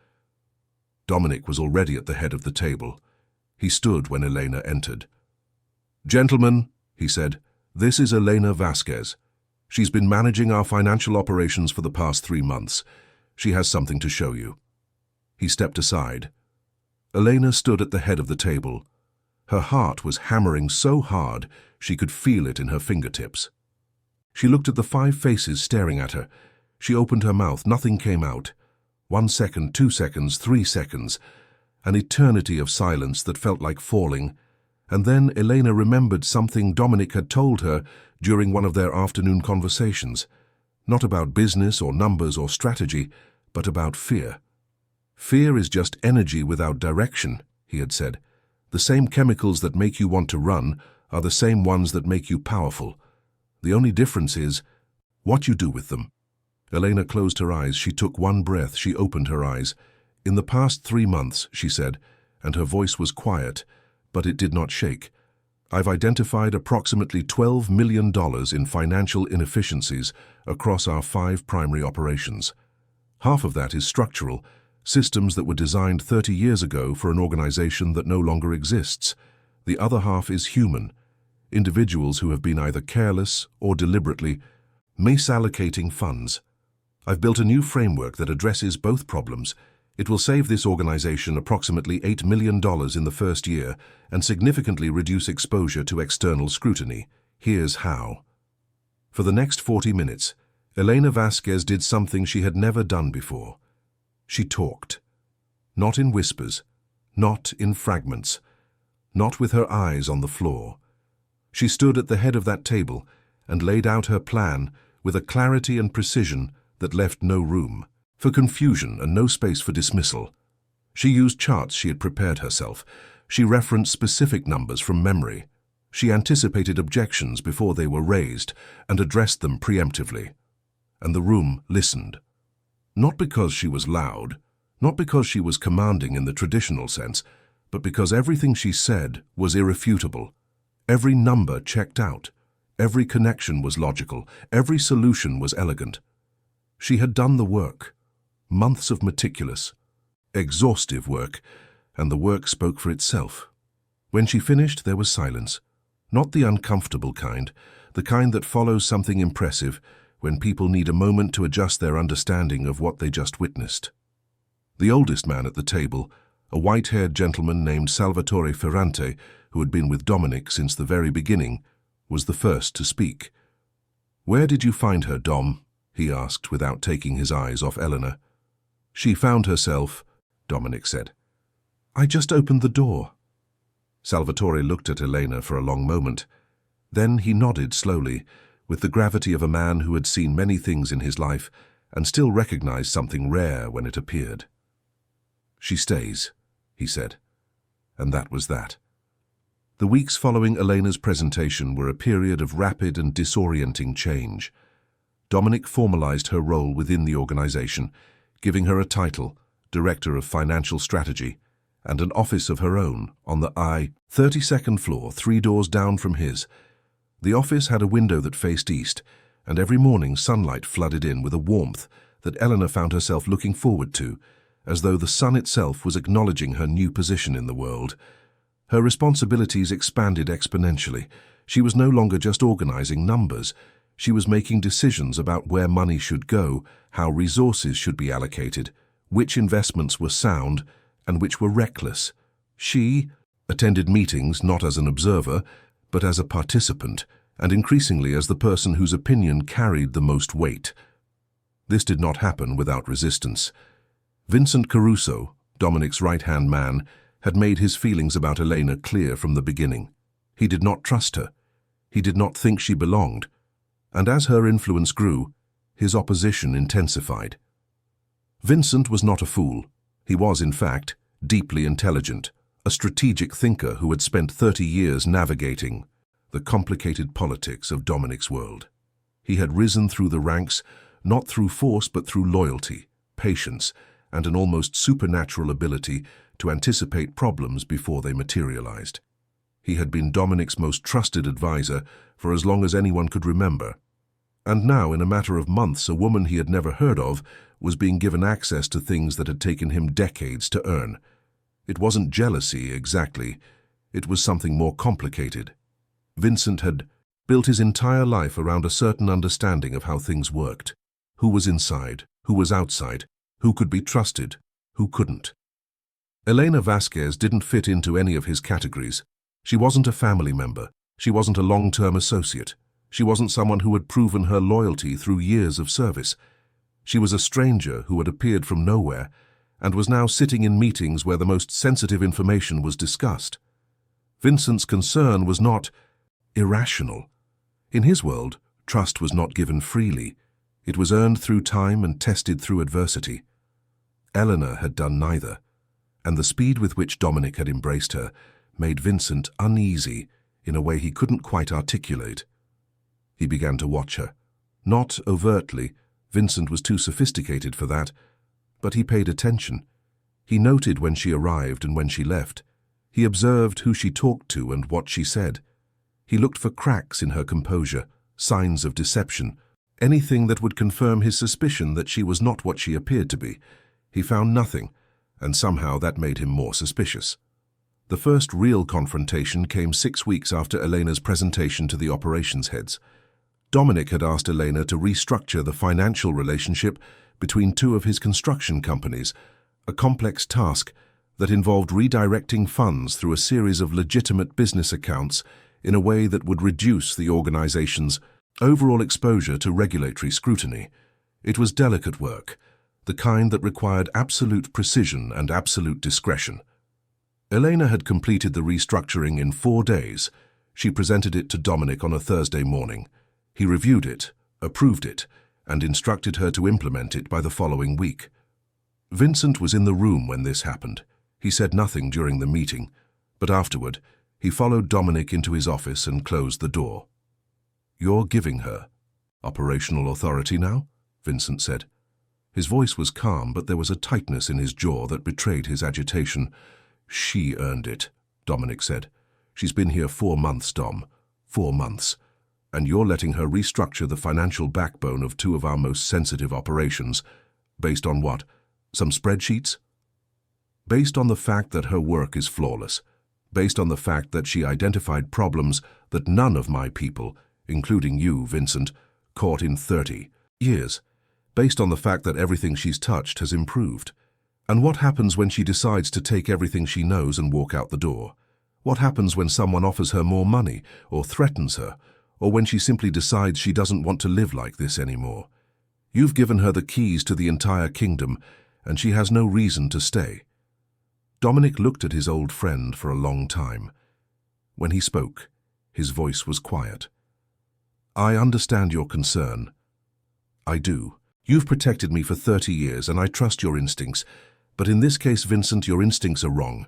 Dominic was already at the head of the table. He stood when Elena entered. "Gentlemen," he said, "this is Elena Vasquez. She's been managing our financial operations for the past 3 months. She has something to show you." He stepped aside. Elena stood at the head of the table. Her heart was hammering so hard she could feel it in her fingertips. She looked at the 5 faces staring at her. She opened her mouth. Nothing came out. 1 second, 2 seconds, 3 seconds. An eternity of silence that felt like falling. And then Elena remembered something Dominic had told her during one of their afternoon conversations. Not about business or numbers or strategy, but about fear. "Fear is just energy without direction," he had said. "The same chemicals that make you want to run are the same ones that make you powerful. The only difference is what you do with them." Elena closed her eyes. She took one breath. She opened her eyes. "In the past 3 months," she said, and her voice was quiet, but it did not shake, "I've identified approximately $12 million in financial inefficiencies across our 5 primary operations. Half of that is structural, systems that were designed 30 years ago for an organization that no longer exists. The other half is human, individuals who have been either careless or deliberately misallocating funds. I've built a new framework that addresses both problems. It will save this organization approximately $8 million in the first year and significantly reduce exposure to external scrutiny. Here's how." For the next 40 minutes, Elena Vasquez did something she had never done before. She talked. Not in whispers, not in fragments, not with her eyes on the floor. She stood at the head of that table and laid out her plan with a clarity and precision that left no room for confusion and no space for dismissal. She used charts she had prepared herself. She referenced specific numbers from memory. She anticipated objections before they were raised and addressed them preemptively. And the room listened. Not because she was loud, not because she was commanding in the traditional sense, but because everything she said was irrefutable. Every number checked out. Every connection was logical. Every solution was elegant. She had done the work. Months of meticulous, exhaustive work, and the work spoke for itself. When she finished, there was silence. Not the uncomfortable kind, the kind that follows something impressive when people need a moment to adjust their understanding of what they just witnessed. The oldest man at the table, a white-haired gentleman named Salvatore Ferrante, who had been with Dominic since the very beginning, was the first to speak. "Where did you find her, Dom?" he asked without taking his eyes off Eleanor. "She found herself," Dominic said. "I just opened the door." Salvatore looked at Elena for a long moment. Then he nodded slowly, with the gravity of a man who had seen many things in his life and still recognized something rare when it appeared. "She stays," he said. And that was that. The weeks following Elena's presentation were a period of rapid and disorienting change. Dominic formalized her role within the organization, giving her a title, Director of Financial Strategy, and an office of her own on the 32nd floor, 3 doors down from his. The office had a window that faced east, and every morning sunlight flooded in with a warmth that Eleanor found herself looking forward to, as though the sun itself was acknowledging her new position in the world. Her responsibilities expanded exponentially. She was no longer just organizing numbers. She was making decisions about where money should go, how resources should be allocated, which investments were sound and which were reckless. She attended meetings not as an observer, but as a participant, and increasingly as the person whose opinion carried the most weight. This did not happen without resistance. Vincent Caruso, Dominic's right-hand man, had made his feelings about Elena clear from the beginning. He did not trust her. He did not think she belonged. And as her influence grew, his opposition intensified. Vincent was not a fool. He was, in fact, deeply intelligent, a strategic thinker who had spent 30 years navigating the complicated politics of Dominic's world. He had risen through the ranks, not through force but through loyalty, patience, and an almost supernatural ability to anticipate problems before they materialized. He had been Dominic's most trusted advisor for as long as anyone could remember. And now, in a matter of months, a woman he had never heard of was being given access to things that had taken him decades to earn. It wasn't jealousy, exactly. It was something more complicated. Vincent had built his entire life around a certain understanding of how things worked. Who was inside, who was outside, who could be trusted, who couldn't. Elena Vasquez didn't fit into any of his categories. She wasn't a family member. She wasn't a long-term associate. She wasn't someone who had proven her loyalty through years of service. She was a stranger who had appeared from nowhere and was now sitting in meetings where the most sensitive information was discussed. Vincent's concern was not irrational. In his world, trust was not given freely. It was earned through time and tested through adversity. Eleanor had done neither, and the speed with which Dominic had embraced her made Vincent uneasy in a way he couldn't quite articulate. He began to watch her. Not overtly, Vincent was too sophisticated for that, but he paid attention. He noted when she arrived and when she left. He observed who she talked to and what she said. He looked for cracks in her composure, signs of deception, anything that would confirm his suspicion that she was not what she appeared to be. He found nothing, and somehow that made him more suspicious. The first real confrontation came 6 weeks after Elena's presentation to the operations heads. Dominic had asked Elena to restructure the financial relationship between two of his construction companies, a complex task that involved redirecting funds through a series of legitimate business accounts in a way that would reduce the organization's overall exposure to regulatory scrutiny. It was delicate work, the kind that required absolute precision and absolute discretion. Elena had completed the restructuring in 4 days. She presented it to Dominic on a Thursday morning. He reviewed it, approved it, and instructed her to implement it by the following week. Vincent was in the room when this happened. He said nothing during the meeting, but afterward, he followed Dominic into his office and closed the door. "You're giving her operational authority now?" Vincent said. His voice was calm, but there was a tightness in his jaw that betrayed his agitation. "She earned it," Dominic said. "She's been here 4 months, Dom. 4 months. And you're letting her restructure the financial backbone of 2 of our most sensitive operations. Based on what? Some spreadsheets?" "Based on the fact that her work is flawless. Based on the fact that she identified problems that none of my people, including you, Vincent, caught in 30 years. Based on the fact that everything she's touched has improved. And what happens when she decides to take everything she knows and walk out the door? What happens when someone offers her more money or threatens her, or when she simply decides she doesn't want to live like this anymore? You've given her the keys to the entire kingdom, and she has no reason to stay." Dominic looked at his old friend for a long time. When he spoke, his voice was quiet. "I understand your concern. I do. You've protected me for 30 years, and I trust your instincts. But in this case, Vincent, your instincts are wrong.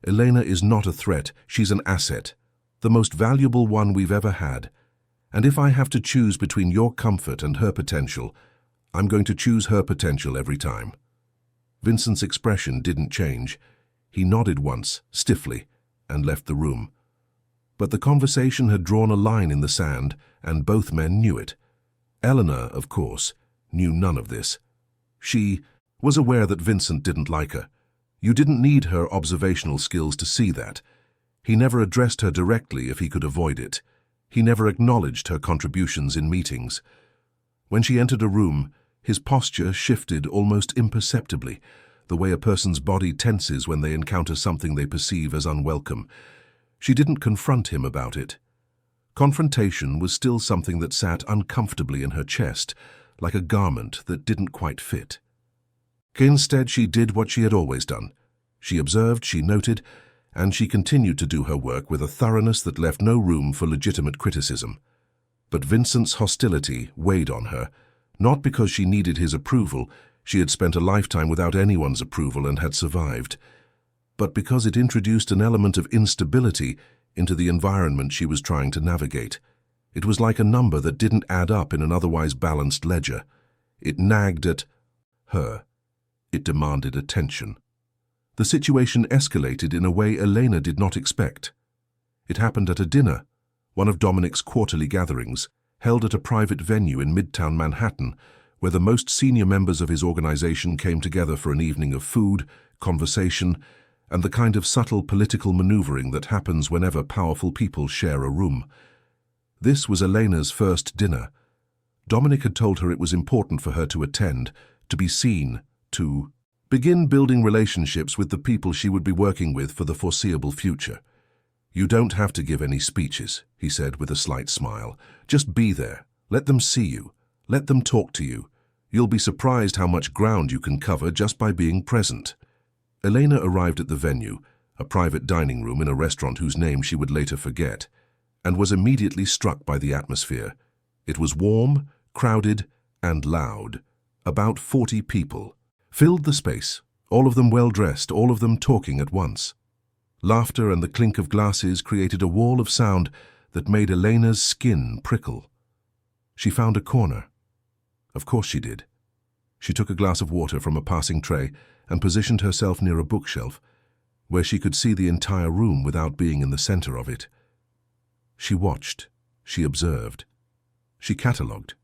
Elena is not a threat. She's an asset, the most valuable one we've ever had. And if I have to choose between your comfort and her potential, I'm going to choose her potential every time." Vincent's expression didn't change. He nodded once, stiffly, and left the room. But the conversation had drawn a line in the sand, and both men knew it. Eleanor, of course, knew none of this. She was aware that Vincent didn't like her. You didn't need her observational skills to see that. He never addressed her directly if he could avoid it. He never acknowledged her contributions in meetings. When she entered a room, his posture shifted almost imperceptibly, the way a person's body tenses when they encounter something they perceive as unwelcome. She didn't confront him about it. Confrontation was still something that sat uncomfortably in her chest, like a garment that didn't quite fit. Instead, she did what she had always done. She observed, she noted, and she continued to do her work with a thoroughness that left no room for legitimate criticism. But Vincent's hostility weighed on her, not because she needed his approval. She had spent a lifetime without anyone's approval and had survived, but because it introduced an element of instability into the environment she was trying to navigate. It was like a number that didn't add up in an otherwise balanced ledger. It nagged at her. It demanded attention. The situation escalated in a way Elena did not expect. It happened at a dinner, one of Dominic's quarterly gatherings, held at a private venue in Midtown Manhattan, where the most senior members of his organization came together for an evening of food, conversation, and the kind of subtle political maneuvering that happens whenever powerful people share a room. This was Elena's first dinner. Dominic had told her it was important for her to attend, to be seen, to begin building relationships with the people she would be working with for the foreseeable future. "You don't have to give any speeches," he said with a slight smile. "Just be there. Let them see you. Let them talk to you. You'll be surprised how much ground you can cover just by being present." Elena arrived at the venue, a private dining room in a restaurant whose name she would later forget, and was immediately struck by the atmosphere. It was warm, crowded, and loud. About 40 people filled the space, all of them well-dressed, all of them talking at once. Laughter and the clink of glasses created a wall of sound that made Elena's skin prickle. She found a corner. Of course she did. She took a glass of water from a passing tray and positioned herself near a bookshelf, where she could see the entire room without being in the center of it. She watched. She observed. She catalogued.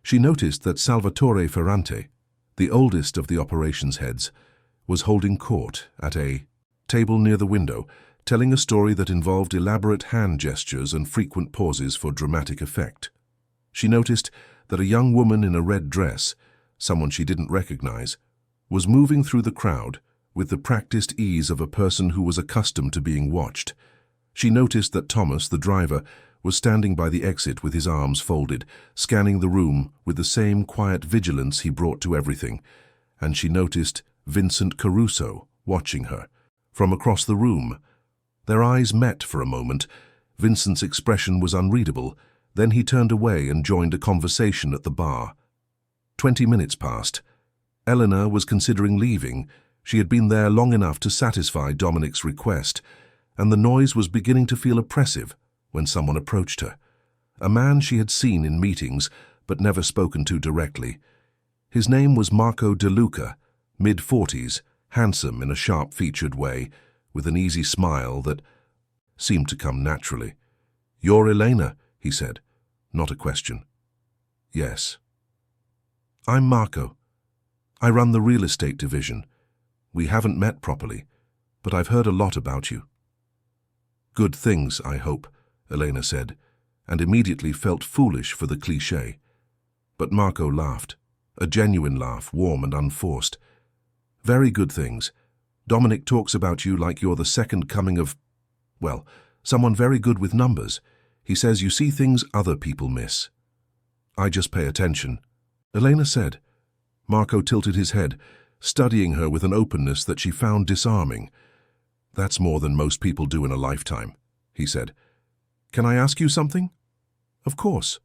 She noticed that Salvatore Ferrante, the oldest of the operations heads, was holding court at a table near the window, telling a story that involved elaborate hand gestures and frequent pauses for dramatic effect. She noticed that a young woman in a red dress, someone she didn't recognize, was moving through the crowd with the practiced ease of a person who was accustomed to being watched. She noticed that Thomas, the driver, was standing by the exit with his arms folded, scanning the room with the same quiet vigilance he brought to everything. And she noticed Vincent Caruso watching her from across the room. Their eyes met for a moment. Vincent's expression was unreadable. Then he turned away and joined a conversation at the bar. 20 minutes passed. Eleanor was considering leaving. She had been there long enough to satisfy Dominic's request, and the noise was beginning to feel oppressive when someone approached her. A man she had seen in meetings, but never spoken to directly. His name was Marco De Luca, mid-40s, handsome in a sharp-featured way, with an easy smile that seemed to come naturally. "You're Elena," he said, not a question. "Yes." "I'm Marco. I run the real estate division. We haven't met properly, but I've heard a lot about you." "Good things, I hope," Elena said, and immediately felt foolish for the cliché. But Marco laughed, a genuine laugh, warm and unforced. "Very good things. Dominic talks about you like you're the second coming of, well, someone very good with numbers. He says you see things other people miss." "I just pay attention," Elena said. Marco tilted his head, studying her with an openness that she found disarming. "That's more than most people do in a lifetime," he said. "Can I ask you something?" "Of course."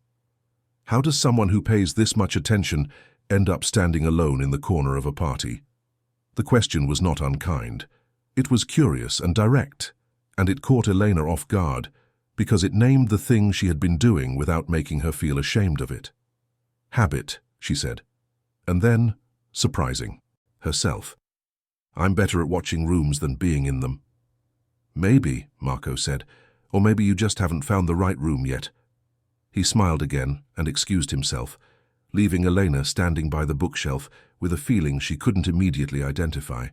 "How does someone who pays this much attention end up standing alone in the corner of a party?" The question was not unkind. It was curious and direct, and it caught Elena off guard, because it named the thing she had been doing without making her feel ashamed of it. "Habit," she said. And then, surprising, herself. "I'm better at watching rooms than being in them." "Maybe," Marco said, "or maybe you just haven't found the right room yet." He smiled again and excused himself, leaving Elena standing by the bookshelf with a feeling she couldn't immediately identify.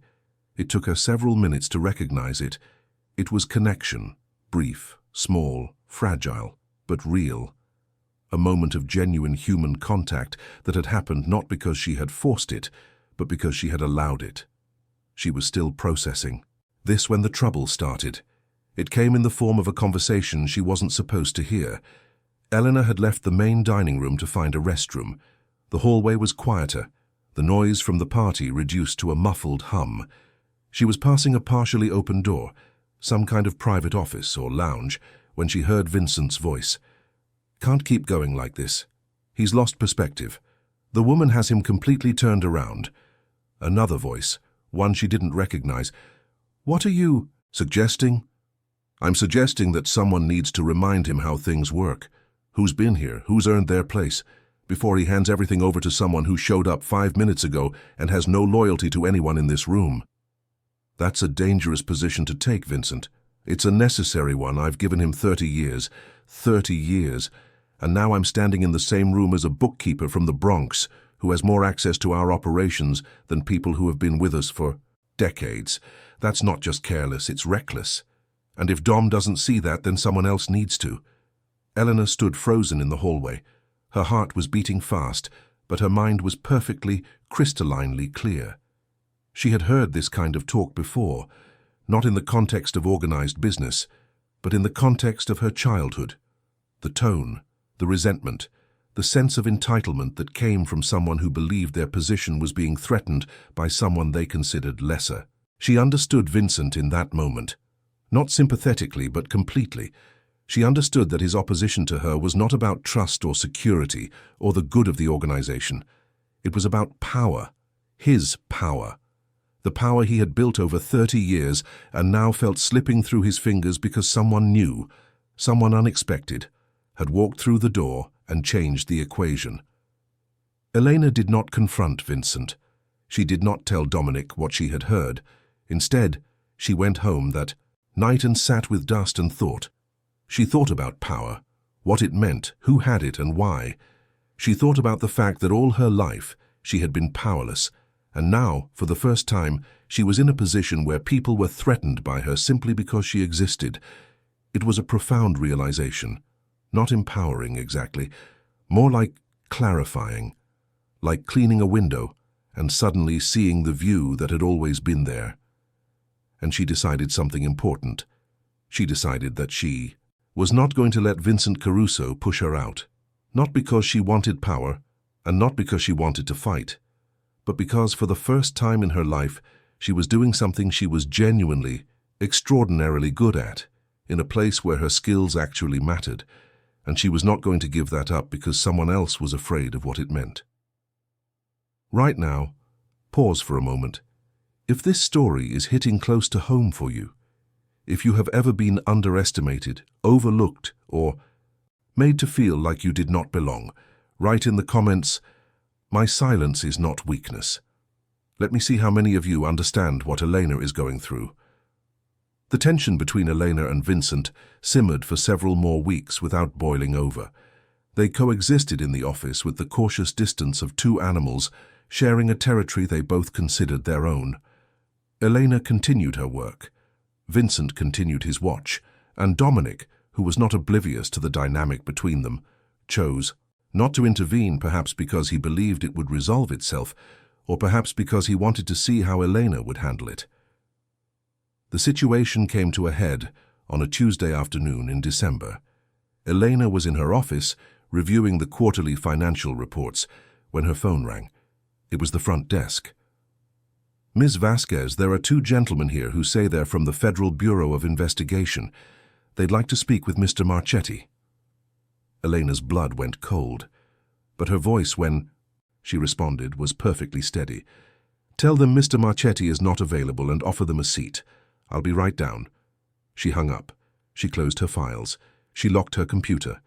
It took her several minutes to recognize it. It was connection, brief, small, fragile, but real. A moment of genuine human contact that had happened not because she had forced it, but because she had allowed it. She was still processing. This when the trouble started. It came in the form of a conversation she wasn't supposed to hear. Eleanor had left the main dining room to find a restroom. The hallway was quieter, the noise from the party reduced to a muffled hum. She was passing a partially open door, some kind of private office or lounge, when she heard Vincent's voice. "Can't keep going like this. He's lost perspective. The woman has him completely turned around." Another voice, one she didn't recognize. "What are you suggesting?" "I'm suggesting that someone needs to remind him how things work. Who's been here, who's earned their place, before he hands everything over to someone who showed up 5 minutes ago and has no loyalty to anyone in this room." "That's a dangerous position to take, Vincent. It's a necessary one. I've given him 30 years. 30 years. And now I'm standing in the same room as a bookkeeper from the Bronx who has more access to our operations than people who have been with us for decades. That's not just careless, it's reckless. And if Dom doesn't see that, then someone else needs to." Eleanor stood frozen in the hallway. Her heart was beating fast, but her mind was perfectly, crystallinely clear. She had heard this kind of talk before, not in the context of organized business, but in the context of her childhood. The tone, the resentment, the sense of entitlement that came from someone who believed their position was being threatened by someone they considered lesser. She understood Vincent in that moment. Not sympathetically, but completely. She understood that his opposition to her was not about trust or security or the good of the organization. It was about power, his power. The power he had built over 30 years and now felt slipping through his fingers because someone new, someone unexpected, had walked through the door and changed the equation. Elena did not confront Vincent. She did not tell Dominic what she had heard. Instead, she went home that night and sat with dust and thought. She thought about power, what it meant, who had it and why. She thought about the fact that all her life she had been powerless, and now, for the first time, she was in a position where people were threatened by her simply because she existed. It was a profound realization. Not empowering exactly, more like clarifying, like cleaning a window and suddenly seeing the view that had always been there. And she decided something important. She decided that she was not going to let Vincent Caruso push her out, not because she wanted power and not because she wanted to fight, but because for the first time in her life she was doing something she was genuinely, extraordinarily good at, in a place where her skills actually mattered, and she was not going to give that up because someone else was afraid of what it meant. Right now, pause for a moment. If this story is hitting close to home for you, if you have ever been underestimated, overlooked, or made to feel like you did not belong, write in the comments, "My silence is not weakness." Let me see how many of you understand what Elena is going through. The tension between Elena and Vincent simmered for several more weeks without boiling over. They coexisted in the office with the cautious distance of two animals sharing a territory they both considered their own. Elena continued her work. Vincent continued his watch, and Dominic, who was not oblivious to the dynamic between them, chose not to intervene, perhaps because he believed it would resolve itself, or perhaps because he wanted to see how Elena would handle it. The situation came to a head on a Tuesday afternoon in December. Elena was in her office reviewing the quarterly financial reports when her phone rang. It was the front desk. "Ms. Vasquez, there are two gentlemen here who say they're from the Federal Bureau of Investigation. They'd like to speak with Mr. Marchetti." Elena's blood went cold, but her voice when she responded was perfectly steady. "Tell them Mr. Marchetti is not available and offer them a seat. I'll be right down." She hung up. She closed her files. She locked her computer.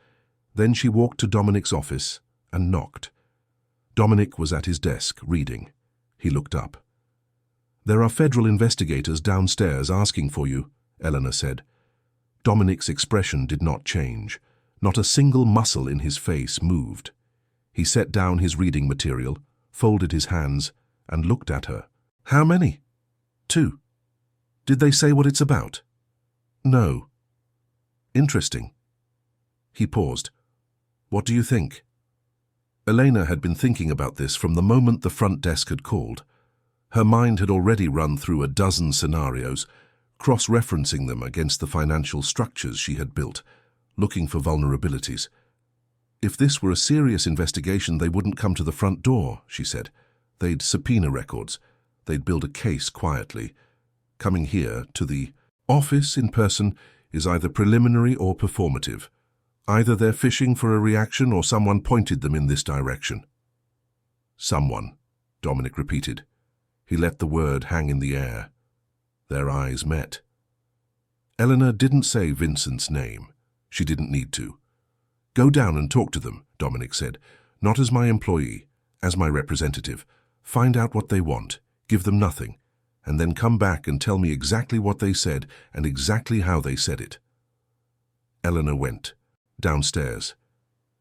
Then she walked to Dominic's office and knocked. Dominic was at his desk, reading. He looked up. "There are federal investigators downstairs asking for you," Eleanor said. Dominic's expression did not change. Not a single muscle in his face moved. He set down his reading material, folded his hands, and looked at her. "How many?" "2. "Did they say what it's about?" "No." "Interesting." He paused. "What do you think?" Elena had been thinking about this from the moment the front desk had called. Her mind had already run through a dozen scenarios, cross-referencing them against the financial structures she had built, looking for vulnerabilities. "If this were a serious investigation, they wouldn't come to the front door," she said. "They'd subpoena records. They'd build a case quietly. Coming here to the office in person is either preliminary or performative. Either they're fishing for a reaction or someone pointed them in this direction." "Someone," Dominic repeated. He let the word hang in the air. Their eyes met. Eleanor didn't say Vincent's name. She didn't need to. "Go down and talk to them," Dominic said. "Not as my employee, as my representative. Find out what they want, give them nothing, and then come back and tell me exactly what they said and exactly how they said it." Eleanor went. Downstairs.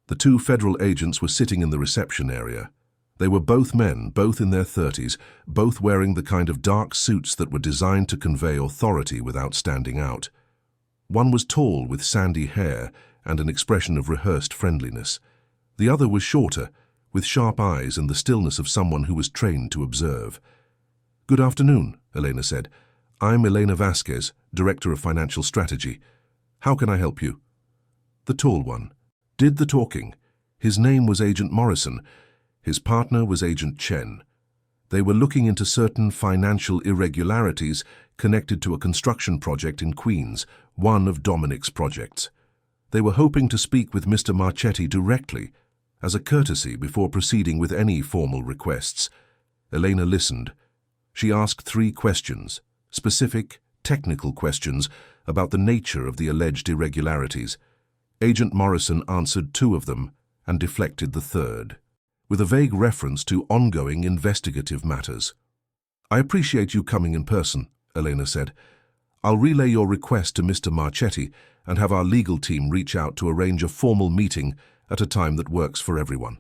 The two federal agents were sitting in the reception area. They were both men, both in their 30s, both wearing the kind of dark suits that were designed to convey authority without standing out. One was tall with sandy hair and an expression of rehearsed friendliness. The other was shorter, with sharp eyes and the stillness of someone who was trained to observe. "Good afternoon," Elena said. "I'm Elena Vasquez, Director of Financial Strategy. How can I help you?" The tall one did the talking. His name was Agent Morrison. His partner was Agent Chen. They were looking into certain financial irregularities connected to a construction project in Queens, one of Dominic's projects. They were hoping to speak with Mr. Marchetti directly, as a courtesy before proceeding with any formal requests. Elena listened. She asked 3 questions, specific, technical questions about the nature of the alleged irregularities. Agent Morrison answered 2 of them and deflected the 3rd, with a vague reference to ongoing investigative matters. "I appreciate you coming in person," Elena said. "I'll relay your request to Mr. Marchetti and have our legal team reach out to arrange a formal meeting at a time that works for everyone.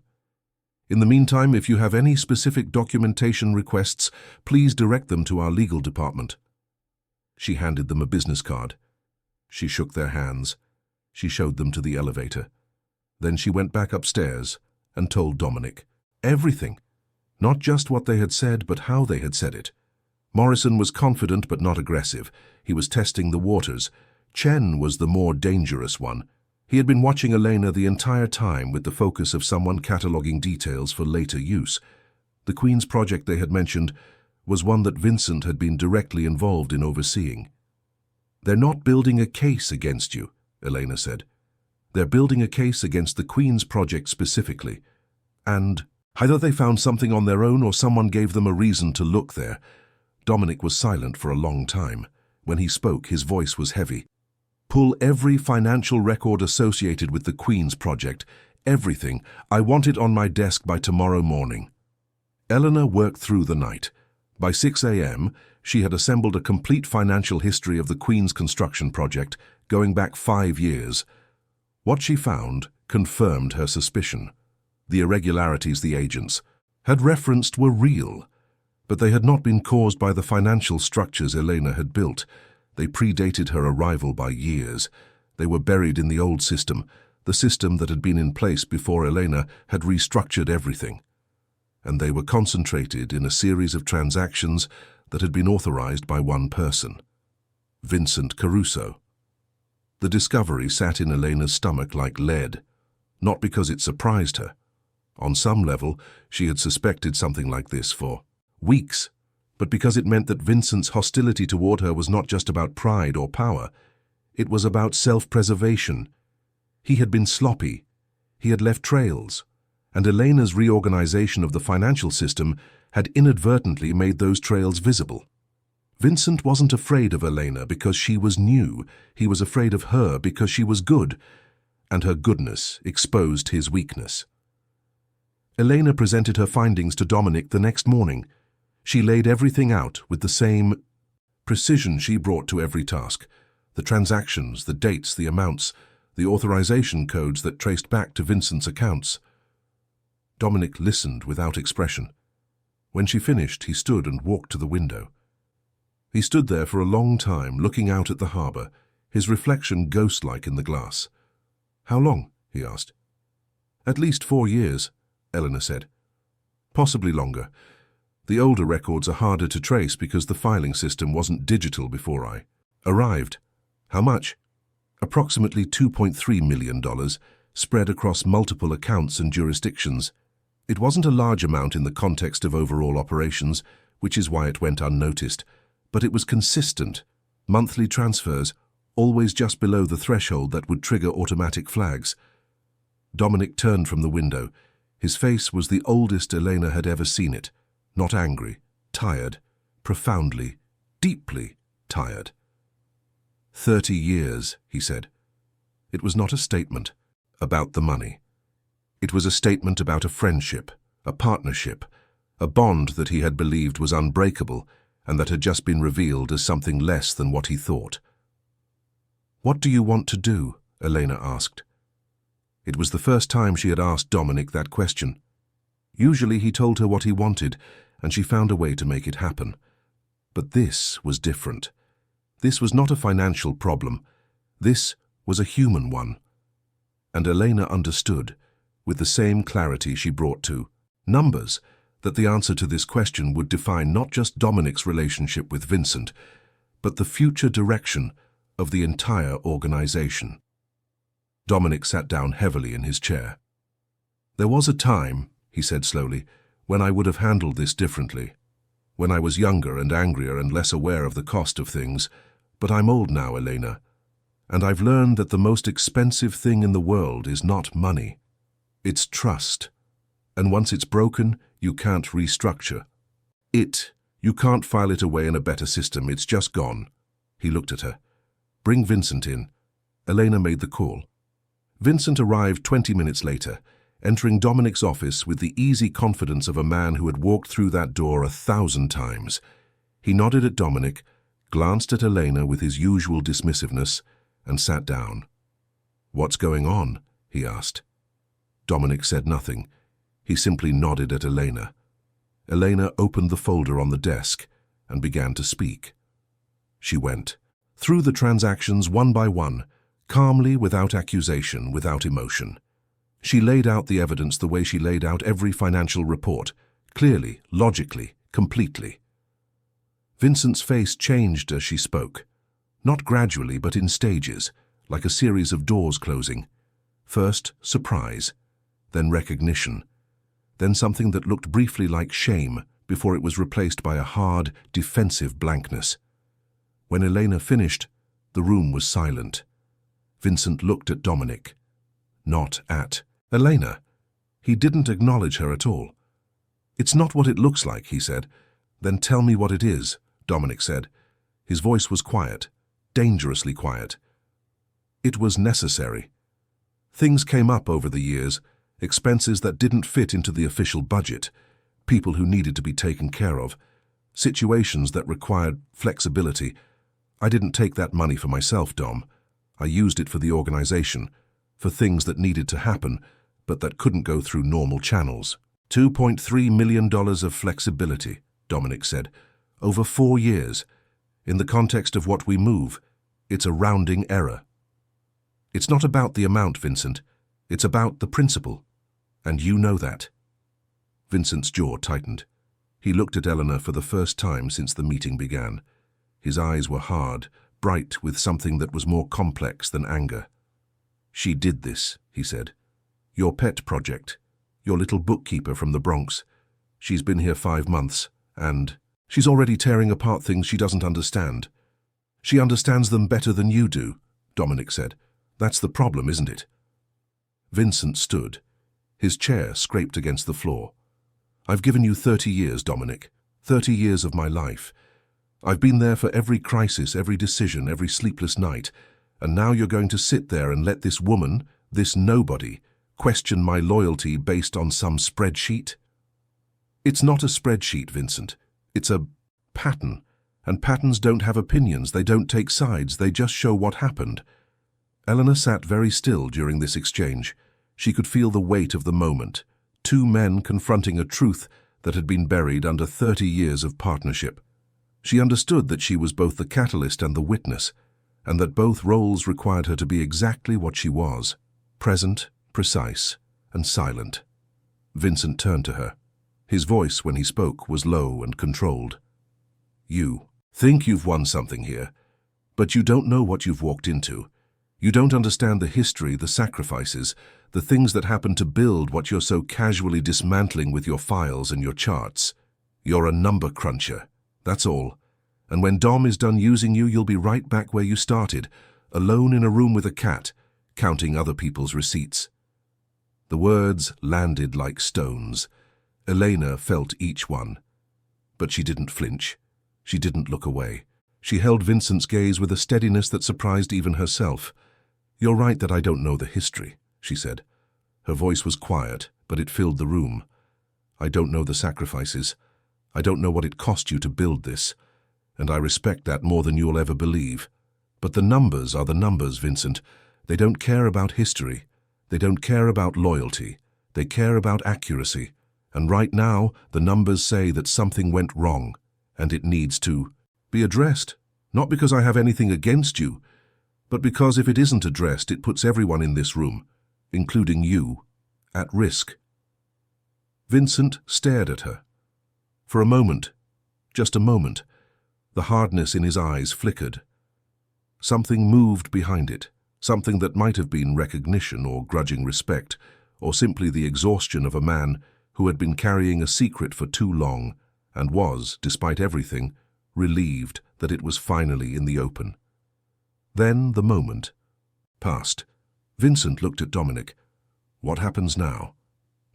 In the meantime, if you have any specific documentation requests, please direct them to our legal department." She handed them a business card. She shook their hands. She showed them to the elevator. Then she went back upstairs and told Dominic everything, not just what they had said, but how they had said it. Morrison was confident but not aggressive. He was testing the waters. Chen was the more dangerous one. He had been watching Elena the entire time with the focus of someone cataloguing details for later use. The Queen's project they had mentioned was one that Vincent had been directly involved in overseeing. "They're not building a case against you," Elena said. "They're building a case against the Queen's project specifically. And either they found something on their own or someone gave them a reason to look there." Dominic was silent for a long time. When he spoke, his voice was heavy. "Pull every financial record associated with the Queen's project. Everything. I want it on my desk by tomorrow morning." Eleanor worked through the night. By 6 a.m., she had assembled a complete financial history of the Queen's construction project, going back 5 years. What she found confirmed her suspicion. The irregularities the agents had referenced were real, but they had not been caused by the financial structures Elena had built. They predated her arrival by years. They were buried in the old system, the system that had been in place before Elena had restructured everything. And they were concentrated in a series of transactions that had been authorized by one person, Vincent Caruso. The discovery sat in Elena's stomach like lead, not because it surprised her. On some level, she had suspected something like this for weeks, but because it meant that Vincent's hostility toward her was not just about pride or power. It was about self-preservation. He had been sloppy. He had left trails. And Elena's reorganization of the financial system had inadvertently made those trails visible. Vincent wasn't afraid of Elena because she was new. He was afraid of her because she was good, and her goodness exposed his weakness. Elena presented her findings to Dominic the next morning. She laid everything out with the same precision she brought to every task. The transactions, the dates, the amounts, the authorization codes that traced back to Vincent's accounts. Dominic listened without expression. When she finished, he stood and walked to the window. He stood there for a long time, looking out at the harbor, his reflection ghost-like in the glass. How long? He asked. At least 4 years, Eleanor said. Possibly longer. The older records are harder to trace because the filing system wasn't digital before I arrived. How much? Approximately $2.3 million, spread across multiple accounts and jurisdictions. It wasn't a large amount in the context of overall operations, which is why it went unnoticed, but it was consistent. Monthly transfers, always just below the threshold that would trigger automatic flags. Dominic turned from the window. His face was the oldest Elena had ever seen it. Not angry, tired, profoundly, deeply tired. 30 years, he said. It was not a statement about the money. It was a statement about a friendship, a partnership, a bond that he had believed was unbreakable and that had just been revealed as something less than what he thought. What do you want to do? Elena asked. It was the first time she had asked Dominic that question. Usually he told her what he wanted, and she found a way to make it happen. But this was different. This was not a financial problem. This was a human one. And Elena understood, with the same clarity she brought to numbers, that the answer to this question would define not just Dominic's relationship with Vincent, but the future direction of the entire organization. Dominic sat down heavily in his chair. There was a time, he said slowly, when I would have handled this differently. When I was younger and angrier and less aware of the cost of things. But I'm old now, Elena, and I've learned that the most expensive thing in the world is not money. It's trust. And once it's broken, you can't restructure. You can't file it away in a better system. It's just gone. He looked at her. Bring Vincent in. Elena made the call. Vincent arrived 20 minutes later, entering Dominic's office with the easy confidence of a man who had walked through that door 1,000 times. He nodded at Dominic, glanced at Elena with his usual dismissiveness, and sat down. What's going on? He asked. Dominic said nothing. He simply nodded at Elena. Elena opened the folder on the desk and began to speak. She went through the transactions one by one, calmly, without accusation, without emotion. She laid out the evidence the way she laid out every financial report, clearly, logically, completely. Vincent's face changed as she spoke, not gradually but in stages, like a series of doors closing. First, surprise, then recognition, then something that looked briefly like shame before it was replaced by a hard, defensive blankness. When Elena finished, the room was silent. Vincent looked at Dominic, not at Elena. He didn't acknowledge her at all. It's not what it looks like, he said. Then tell me what it is, Dominic said. His voice was quiet, dangerously quiet. It was necessary. Things came up over the years, expenses that didn't fit into the official budget, people who needed to be taken care of, situations that required flexibility. I didn't take that money for myself, Dom. I used it for the organization, for things that needed to happen, but that couldn't go through normal channels. $2.3 million of flexibility, Dominic said, over 4 years. In the context of what we move, it's a rounding error. It's not about the amount, Vincent. It's about the principle. And you know that. Vincent's jaw tightened. He looked at Eleanor for the first time since the meeting began. His eyes were hard, bright with something that was more complex than anger. She did this, he said. Your pet project. Your little bookkeeper from the Bronx. She's been here 5 months, and she's already tearing apart things she doesn't understand. She understands them better than you do, Dominic said. That's the problem, isn't it? Vincent stood. His chair scraped against the floor. I've given you 30 years, Dominic. 30 years of my life. I've been there for every crisis, every decision, every sleepless night. And now you're going to sit there and let this woman, this nobody, question my loyalty based on some spreadsheet? It's not a spreadsheet, Vincent. It's a pattern. And patterns don't have opinions. They don't take sides. They just show what happened. Eleanor sat very still during this exchange. She could feel the weight of the moment. 2 men confronting a truth that had been buried under 30 years of partnership. She understood that she was both the catalyst and the witness, and that both roles required her to be exactly what she was, present, precise, and silent. Vincent turned to her. His voice, when he spoke, was low and controlled. "You think you've won something here, but you don't know what you've walked into. You don't understand the history, the sacrifices, the things that happen to build what you're so casually dismantling with your files and your charts. You're a number cruncher, that's all. And when Dom is done using you, you'll be right back where you started, alone in a room with a cat, counting other people's receipts." The words landed like stones. Elena felt each one. But she didn't flinch. She didn't look away. She held Vincent's gaze with a steadiness that surprised even herself. "You're right that I don't know the history," she said. Her voice was quiet, but it filled the room. "I don't know the sacrifices. I don't know what it cost you to build this. And I respect that more than you'll ever believe. But the numbers are the numbers, Vincent. They don't care about history. They don't care about loyalty. They care about accuracy. And right now, the numbers say that something went wrong, and it needs to be addressed. Not because I have anything against you, but because if it isn't addressed, it puts everyone in this room, including you, at risk." Vincent stared at her. For a moment, just a moment, the hardness in his eyes flickered. Something moved behind it, something that might have been recognition or grudging respect, or simply the exhaustion of a man who had been carrying a secret for too long and was, despite everything, relieved that it was finally in the open. Then the moment passed. Vincent looked at Dominic. "What happens now?"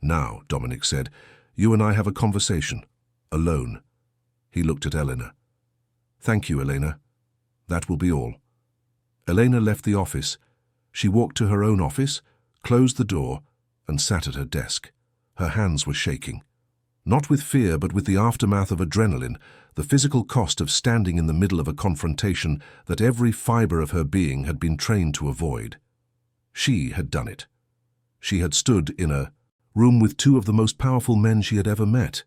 "Now," Dominic said, "you and I have a conversation, alone." He looked at Elena. "Thank you, Elena. That will be all." Elena left the office. She walked to her own office, closed the door, and sat at her desk. Her hands were shaking. Not with fear, but with the aftermath of adrenaline, the physical cost of standing in the middle of a confrontation that every fiber of her being had been trained to avoid. She had done it. She had stood in a room with two of the most powerful men she had ever met,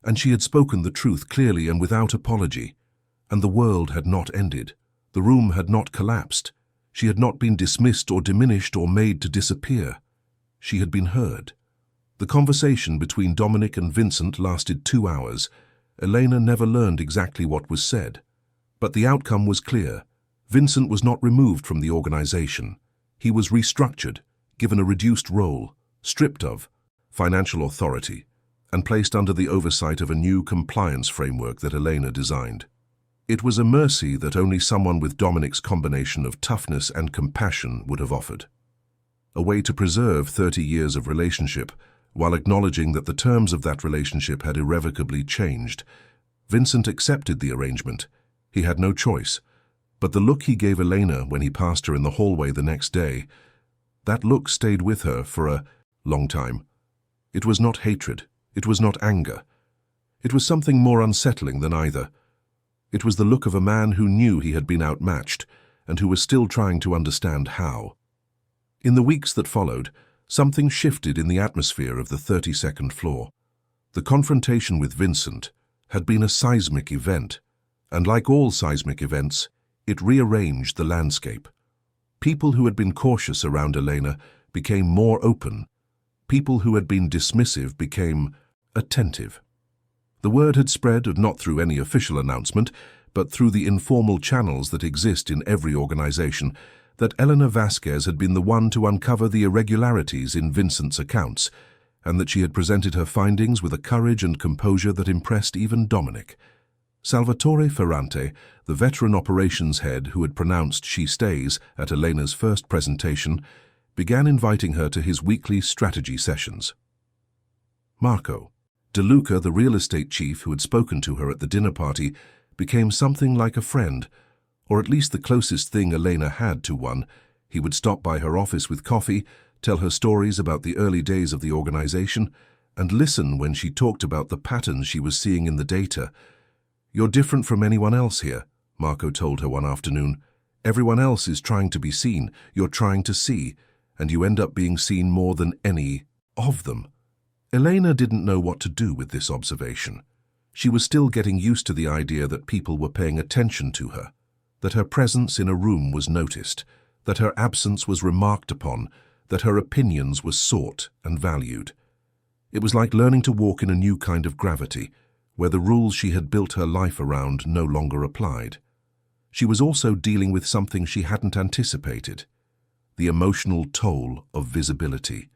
and she had spoken the truth clearly and without apology. And the world had not ended. The room had not collapsed. She had not been dismissed or diminished or made to disappear. She had been heard. The conversation between Dominic and Vincent lasted 2 hours. Elena never learned exactly what was said. But the outcome was clear. Vincent was not removed from the organization. He was restructured, given a reduced role, stripped of financial authority, and placed under the oversight of a new compliance framework that Elena designed. It was a mercy that only someone with Dominic's combination of toughness and compassion would have offered. A way to preserve 30 years of relationship, while acknowledging that the terms of that relationship had irrevocably changed. Vincent accepted the arrangement. He had no choice. But the look he gave Elena when he passed her in the hallway the next day, that look stayed with her for a long time. It was not hatred. It was not anger. It was something more unsettling than either. It was the look of a man who knew he had been outmatched and who was still trying to understand how. In the weeks that followed, something shifted in the atmosphere of the 32nd floor. The confrontation with Vincent had been a seismic event, and like all seismic events, it rearranged the landscape. People who had been cautious around Elena became more open. People who had been dismissive became attentive. The word had spread not through any official announcement, but through the informal channels that exist in every organization, that Elena Vasquez had been the one to uncover the irregularities in Vincent's accounts, and that she had presented her findings with a courage and composure that impressed even Dominic. Salvatore Ferrante, the veteran operations head who had pronounced "she stays" at Elena's first presentation, began inviting her to his weekly strategy sessions. Marco, De Luca, the real estate chief who had spoken to her at the dinner party, became something like a friend, or at least the closest thing Elena had to one. He would stop by her office with coffee, tell her stories about the early days of the organization, and listen when she talked about the patterns she was seeing in the data. "You're different from anyone else here," Marco told her one afternoon. "Everyone else is trying to be seen. You're trying to see, and you end up being seen more than any of them." Elena didn't know what to do with this observation. She was still getting used to the idea that people were paying attention to her, that her presence in a room was noticed, that her absence was remarked upon, that her opinions were sought and valued. It was like learning to walk in a new kind of gravity, where the rules she had built her life around no longer applied. She was also dealing with something she hadn't anticipated: the emotional toll of visibility.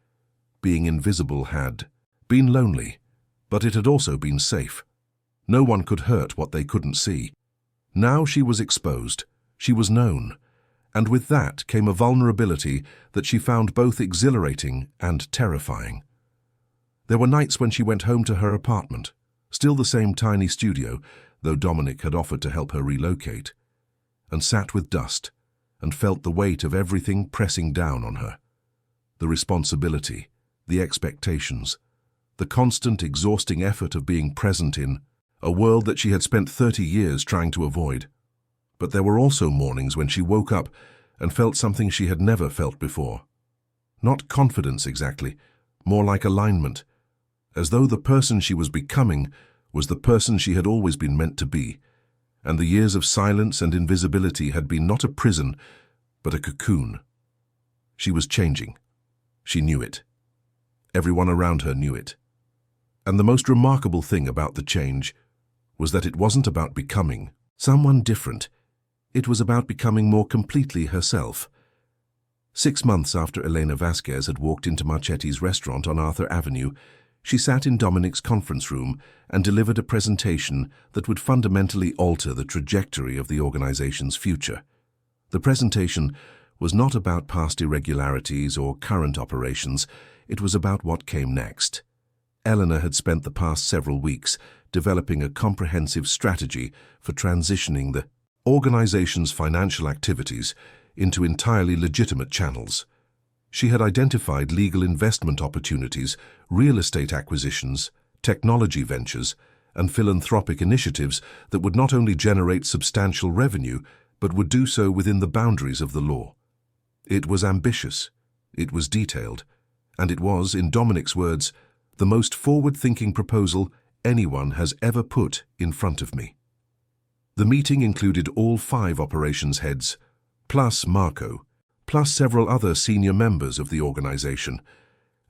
Being invisible had been lonely, but it had also been safe. No one could hurt what they couldn't see. Now she was exposed, she was known, and with that came a vulnerability that she found both exhilarating and terrifying. There were nights when she went home to her apartment, still the same tiny studio, though Dominic had offered to help her relocate, and sat with dust and felt the weight of everything pressing down on her. The responsibility, the expectations, the constant exhausting effort of being present in a world that she had spent 30 years trying to avoid. But there were also mornings when she woke up and felt something she had never felt before. Not confidence exactly, more like alignment, as though the person she was becoming was the person she had always been meant to be, and the years of silence and invisibility had been not a prison, but a cocoon. She was changing. She knew it. Everyone around her knew it. And the most remarkable thing about the change was that it wasn't about becoming someone different. It was about becoming more completely herself. 6 months after Elena Vasquez had walked into Marchetti's restaurant on Arthur Avenue, she sat in Dominic's conference room and delivered a presentation that would fundamentally alter the trajectory of the organization's future. The presentation was not about past irregularities or current operations. It was about what came next. Eleanor had spent the past several weeks developing a comprehensive strategy for transitioning the organization's financial activities into entirely legitimate channels. She had identified legal investment opportunities, real estate acquisitions, technology ventures, and philanthropic initiatives that would not only generate substantial revenue, but would do so within the boundaries of the law. It was ambitious, it was detailed, and it was, in Dominic's words, the most forward-thinking proposal anyone has ever put in front of me. The meeting included all 5 operations heads, plus Marco, plus several other senior members of the organization.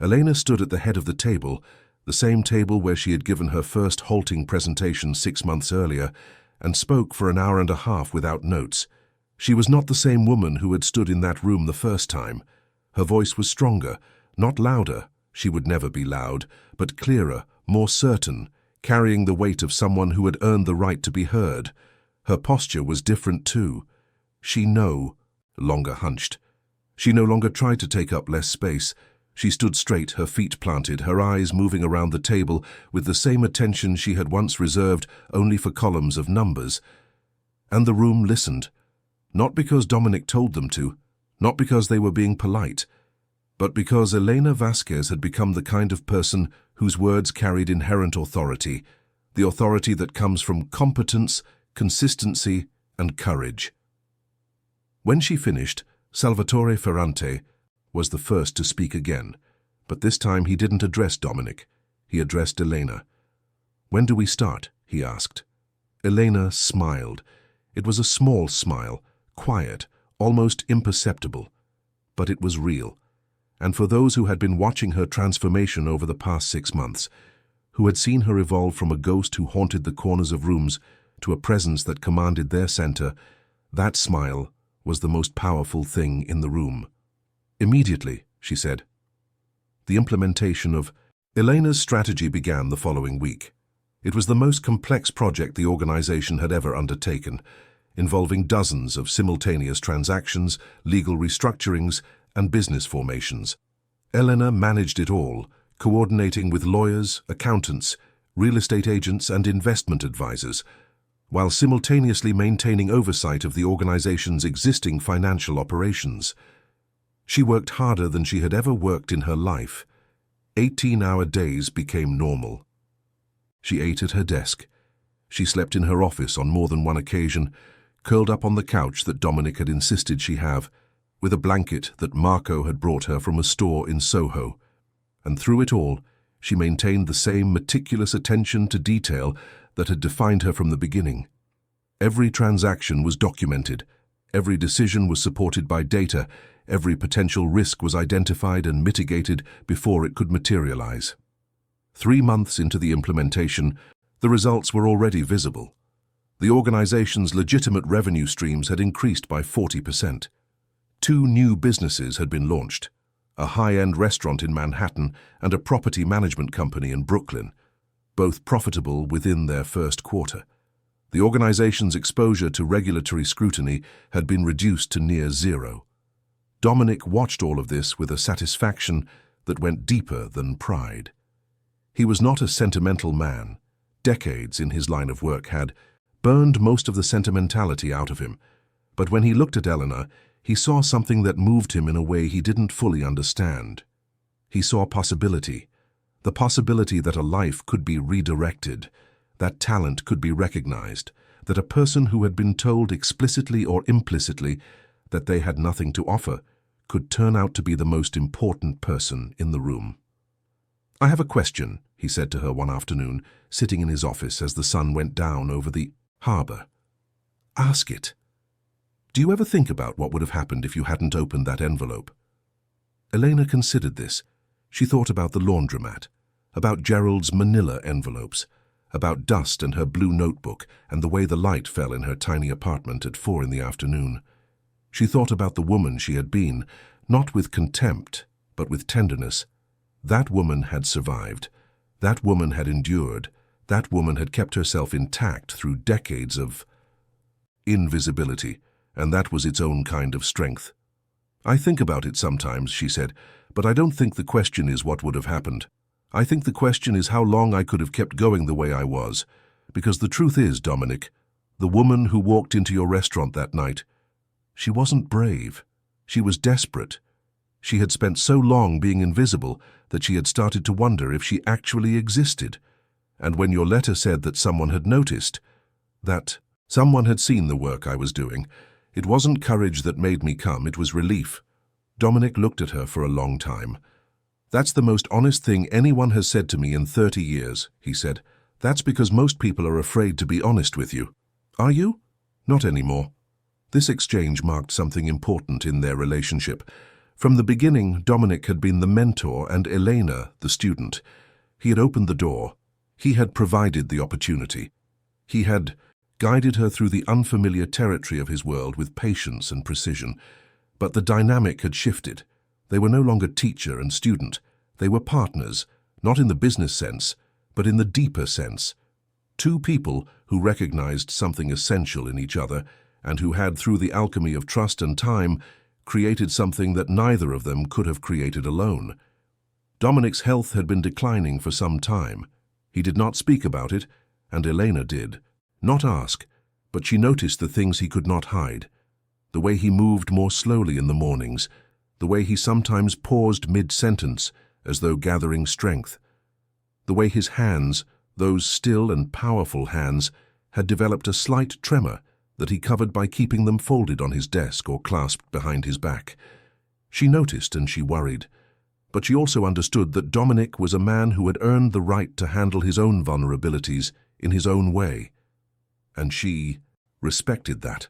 Elena stood at the head of the table, the same table where she had given her first halting presentation 6 months earlier, and spoke for an hour and a half without notes. She was not the same woman who had stood in that room the first time. Her voice was stronger, not louder. She would never be loud, but clearer, more certain, carrying the weight of someone who had earned the right to be heard. Her posture was different too. She no longer hunched. She no longer tried to take up less space. She stood straight, her feet planted, her eyes moving around the table with the same attention she had once reserved only for columns of numbers. And the room listened, not because Dominic told them to, not because they were being polite, but because Elena Vasquez had become the kind of person whose words carried inherent authority, the authority that comes from competence, consistency, and courage. When she finished, Salvatore Ferrante was the first to speak again, but this time he didn't address Dominic. He addressed Elena. "When do we start?" he asked. Elena smiled. It was a small smile, quiet, almost imperceptible, but it was real. And for those who had been watching her transformation over the past 6 months, who had seen her evolve from a ghost who haunted the corners of rooms to a presence that commanded their center, that smile was the most powerful thing in the room. "Immediately," she said. The implementation of Elena's strategy began the following week. It was the most complex project the organization had ever undertaken, involving dozens of simultaneous transactions, legal restructurings, and business formations. Elena managed it all, coordinating with lawyers, accountants, real estate agents, and investment advisors, while simultaneously maintaining oversight of the organization's existing financial operations. She worked harder than she had ever worked in her life. 18-hour days became normal. She ate at her desk. She slept in her office on more than one occasion, curled up on the couch that Dominic had insisted she have, with a blanket that Marco had brought her from a store in Soho. And through it all, she maintained the same meticulous attention to detail that had defined her from the beginning. Every transaction was documented, every decision was supported by data, Every potential risk was identified and mitigated before it could materialize. 3 months into the implementation, the results were already visible. The organization's legitimate revenue streams had increased by 40%. 2 new businesses had been launched, a high-end restaurant in Manhattan and a property management company in Brooklyn, both profitable within their first quarter. The organization's exposure to regulatory scrutiny had been reduced to near zero. Dominic watched all of this with a satisfaction that went deeper than pride. He was not a sentimental man. Decades in his line of work had burned most of the sentimentality out of him, but when he looked at Eleanor, he saw something that moved him in a way he didn't fully understand. He saw possibility, the possibility that a life could be redirected, that talent could be recognized, that a person who had been told explicitly or implicitly that they had nothing to offer could turn out to be the most important person in the room. "I have a question," he said to her one afternoon, sitting in his office as the sun went down over the harbor. "Ask it. Do you ever think about what would have happened if you hadn't opened that envelope?" Elena considered this. She thought about the laundromat, about Gerald's manila envelopes, about dust and her blue notebook and the way the light fell in her tiny apartment at 4 in the afternoon. She thought about the woman she had been, not with contempt, but with tenderness. That woman had survived. That woman had endured. That woman had kept herself intact through decades of invisibility, and that was its own kind of strength. "I think about it sometimes," she said, "but I don't think the question is what would have happened. I think the question is how long I could have kept going the way I was. Because the truth is, Dominic, the woman who walked into your restaurant that night, she wasn't brave. She was desperate. She had spent so long being invisible that she had started to wonder if she actually existed. And when your letter said that someone had noticed, that someone had seen the work I was doing, it wasn't courage that made me come, it was relief." Dominic looked at her for a long time. "That's the most honest thing anyone has said to me in 30 years, he said. "That's because most people are afraid to be honest with you." "Are you?" "Not anymore." This exchange marked something important in their relationship. From the beginning, Dominic had been the mentor and Elena the student. He had opened the door. He had provided the opportunity. He had guided her through the unfamiliar territory of his world with patience and precision. But the dynamic had shifted. They were no longer teacher and student. They were partners, not in the business sense, but in the deeper sense. 2 people who recognized something essential in each other and who had, through the alchemy of trust and time, created something that neither of them could have created alone. Dominic's health had been declining for some time. He did not speak about it, and Elena did. Not ask, but she noticed the things he could not hide. The way he moved more slowly in the mornings, the way he sometimes paused mid-sentence as though gathering strength, the way his hands, those still and powerful hands, had developed a slight tremor that he covered by keeping them folded on his desk or clasped behind his back. She noticed and she worried, but she also understood that Dominic was a man who had earned the right to handle his own vulnerabilities in his own way. And she respected that.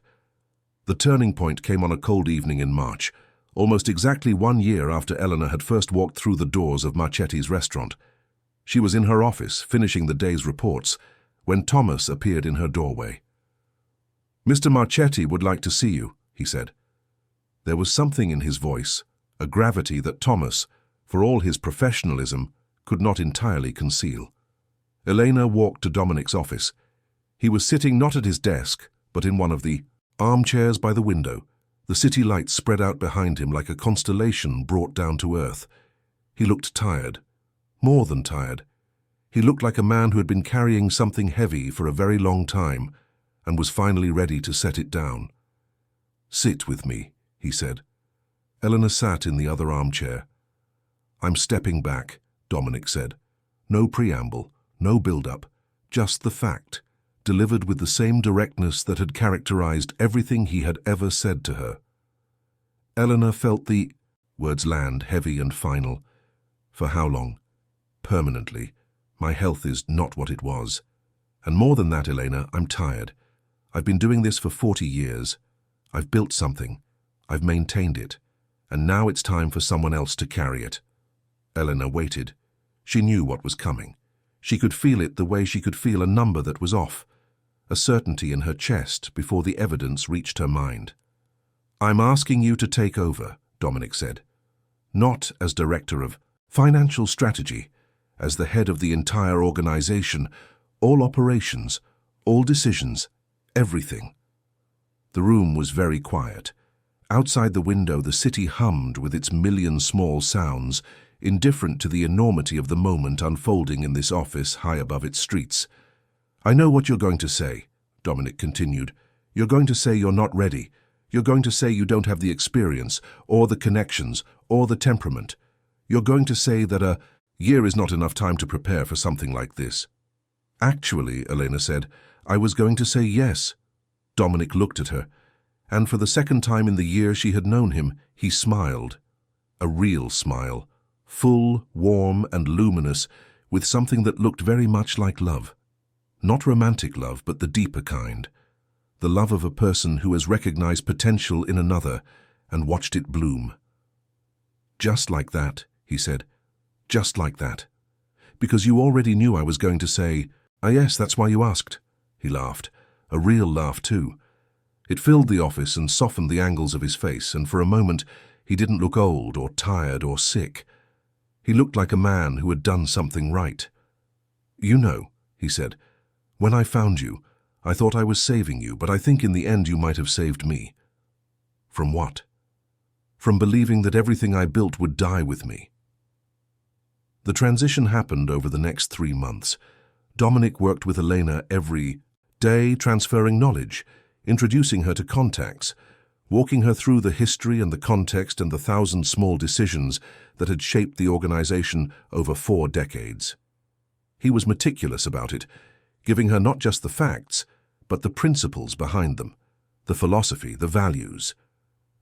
The turning point came on a cold evening in March, almost exactly 1 year after Eleanor had first walked through the doors of Marchetti's restaurant. She was in her office, finishing the day's reports, when Thomas appeared in her doorway. "Mr. Marchetti would like to see you," he said. There was something in his voice, a gravity that Thomas, for all his professionalism, could not entirely conceal. Elena walked to Dominic's office. He was sitting not at his desk, but in one of the armchairs by the window. The city lights spread out behind him like a constellation brought down to earth. He looked tired, more than tired. He looked like a man who had been carrying something heavy for a very long time and was finally ready to set it down. "Sit with me," he said. Eleanor sat in the other armchair. "I'm stepping back," Dominic said. No preamble, no build-up, just the fact, delivered with the same directness that had characterized everything he had ever said to her. Eleanor felt the words land heavy and final. "For how long?" "Permanently. My health is not what it was. And more than that, Elena, I'm tired. I've been doing this for 40 years. I've built something. I've maintained it. and now it's time for someone else to carry it. Elena waited. She knew what was coming. She could feel it the way she could feel a number that was off, a certainty in her chest before the evidence reached her mind. "I'm asking you to take over," Dominic said. "Not as director of financial strategy, as the head of the entire organization, all operations, all decisions, everything." The room was very quiet. Outside the window, the city hummed with its million small sounds, indifferent to the enormity of the moment unfolding in this office high above its streets. "I know what you're going to say," Dominic continued. "You're going to say you're not ready. You're going to say you don't have the experience, or the connections, or the temperament. You're going to say that a year is not enough time to prepare for something like this." "Actually," Elena said, "I was going to say yes." Dominic looked at her, and for the second time in the year she had known him, he smiled. A real smile, full, warm, and luminous, with something that looked very much like love. Not romantic love, but the deeper kind. The love of a person who has recognized potential in another and watched it bloom. "Just like that," he said. "Just like that. Because you already knew I was going to say, 'Ah, yes, that's why you asked.'" He laughed, a real laugh too. It filled the office and softened the angles of his face, and for a moment he didn't look old or tired or sick. He looked like a man who had done something right. "You know," he said, "when I found you, I thought I was saving you, but I think in the end you might have saved me." "From what?" "From believing that everything I built would die with me." The transition happened over the next 3 months. Dominic worked with Elena every day, transferring knowledge, introducing her to contacts, walking her through the history and the context and the 1,000 small decisions that had shaped the organization over 4 decades. He was meticulous about it, giving her not just the facts, but the principles behind them, the philosophy, the values.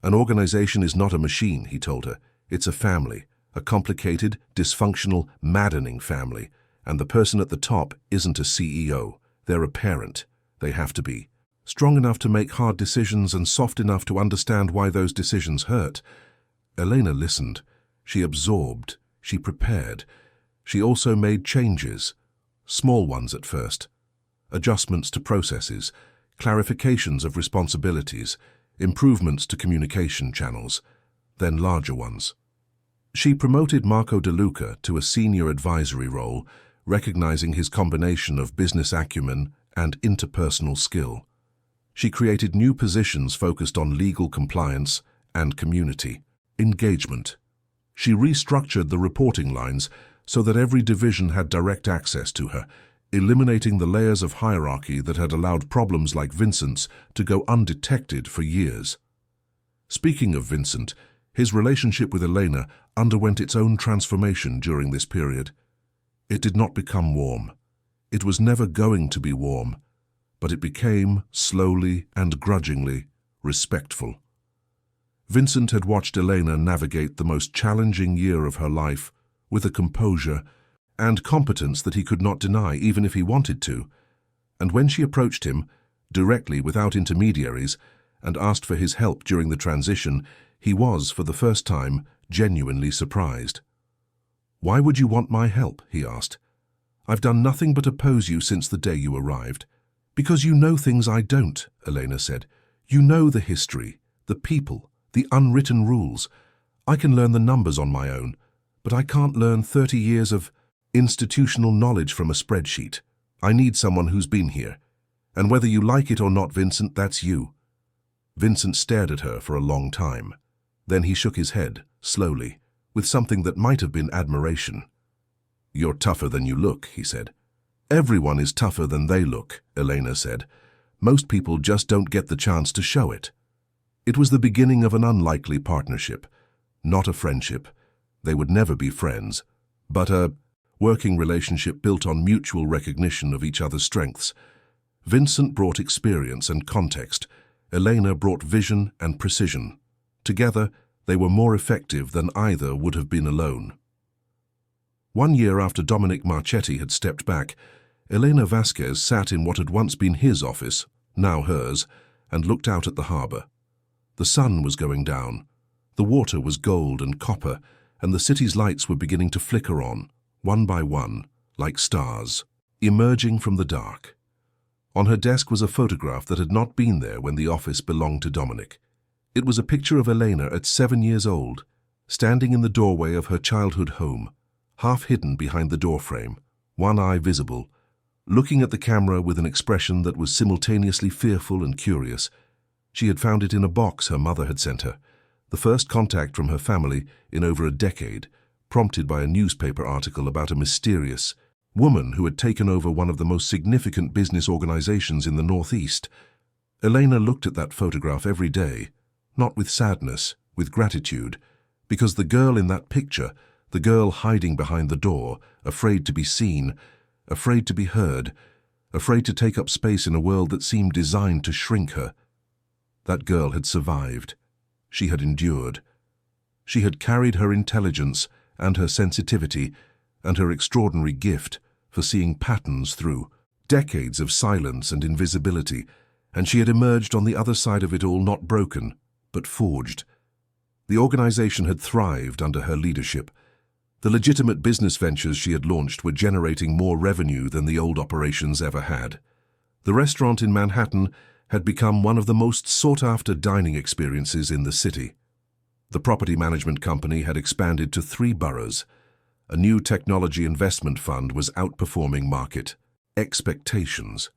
"An organization is not a machine," he told her. "It's a family, a complicated, dysfunctional, maddening family, and the person at the top isn't a CEO. They're a parent. They have to be strong enough to make hard decisions and soft enough to understand why those decisions hurt." Elena listened. She absorbed. She prepared. She also made changes, small ones at first, adjustments to processes, clarifications of responsibilities, improvements to communication channels, then larger ones. She promoted Marco De Luca to a senior advisory role, recognizing his combination of business acumen and interpersonal skill. She created new positions focused on legal compliance and community engagement. She restructured the reporting lines so that every division had direct access to her, eliminating the layers of hierarchy that had allowed problems like Vincent's to go undetected for years. Speaking of Vincent, his relationship with Elena underwent its own transformation during this period. It did not become warm. It was never going to be warm, but it became, slowly and grudgingly, respectful. Vincent had watched Elena navigate the most challenging year of her life with a composure and competence that he could not deny even if he wanted to, and when she approached him, directly without intermediaries, and asked for his help during the transition, he was, for the first time, genuinely surprised. "Why would you want my help?" he asked. "I've done nothing but oppose you since the day you arrived." "Because you know things I don't," Elena said. "You know the history, the people, the unwritten rules. I can learn the numbers on my own, but I can't learn 30 years of institutional knowledge from a spreadsheet. I need someone who's been here. And whether you like it or not, Vincent, that's you." Vincent stared at her for a long time. Then he shook his head, slowly, with something that might have been admiration. "You're tougher than you look," he said. "Everyone is tougher than they look," Elena said. "Most people just don't get the chance to show it." It was the beginning of an unlikely partnership, not a friendship. They would never be friends, but a working relationship built on mutual recognition of each other's strengths. Vincent brought experience and context. Elena brought vision and precision. Together, they were more effective than either would have been alone. 1 year after Dominic Marchetti had stepped back, Elena Vasquez sat in what had once been his office, now hers, and looked out at the harbor. The sun was going down. The water was gold and copper, and the city's lights were beginning to flicker on, one by one, like stars, emerging from the dark. On her desk was a photograph that had not been there when the office belonged to Dominic. It was a picture of Elena at 7 years old, standing in the doorway of her childhood home, half hidden behind the doorframe, one eye visible, looking at the camera with an expression that was simultaneously fearful and curious. She had found it in a box her mother had sent her, the first contact from her family in over a decade, prompted by a newspaper article about a mysterious woman who had taken over one of the most significant business organizations in the Northeast. Elena looked at that photograph every day, not with sadness, with gratitude, because the girl in that picture, the girl hiding behind the door, afraid to be seen, afraid to be heard, afraid to take up space in a world that seemed designed to shrink her. That girl had survived. She had endured. She had carried her intelligence and her sensitivity and her extraordinary gift for seeing patterns through decades of silence and invisibility, and she had emerged on the other side of it all not broken, but forged. The organization had thrived under her leadership. The legitimate business ventures she had launched were generating more revenue than the old operations ever had. The restaurant in Manhattan had become one of the most sought-after dining experiences in the city. The property management company had expanded to 3 boroughs. A new technology investment fund was outperforming market expectations.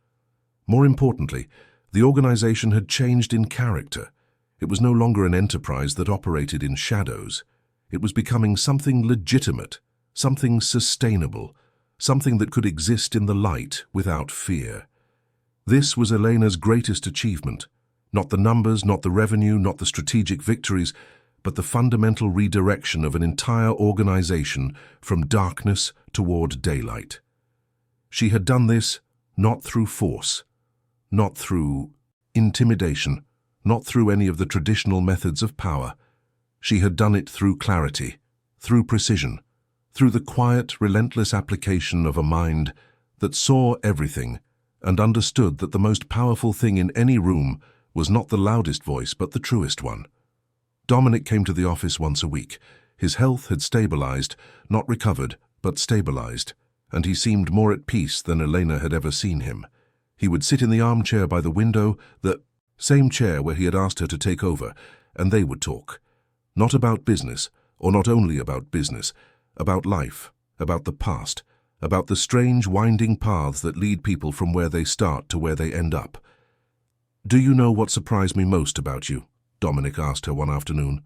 More importantly, the organization had changed in character. It was no longer an enterprise that operated in shadows. It was becoming something legitimate, something sustainable, something that could exist in the light without fear. This was Elena's greatest achievement. Not the numbers, not the revenue, not the strategic victories, but the fundamental redirection of an entire organization from darkness toward daylight. She had done this not through force, not through intimidation, not through any of the traditional methods of power. She had done it through clarity, through precision, through the quiet, relentless application of a mind that saw everything and understood that the most powerful thing in any room was not the loudest voice but the truest one. Dominic came to the office once a week. His health had stabilized, not recovered, but stabilized, and he seemed more at peace than Elena had ever seen him. He would sit in the armchair by the window, the same chair where he had asked her to take over, and they would talk. Not about business, or not only about business, about life, about the past, about the strange winding paths that lead people from where they start to where they end up. "Do you know what surprised me most about you?" Dominic asked her one afternoon.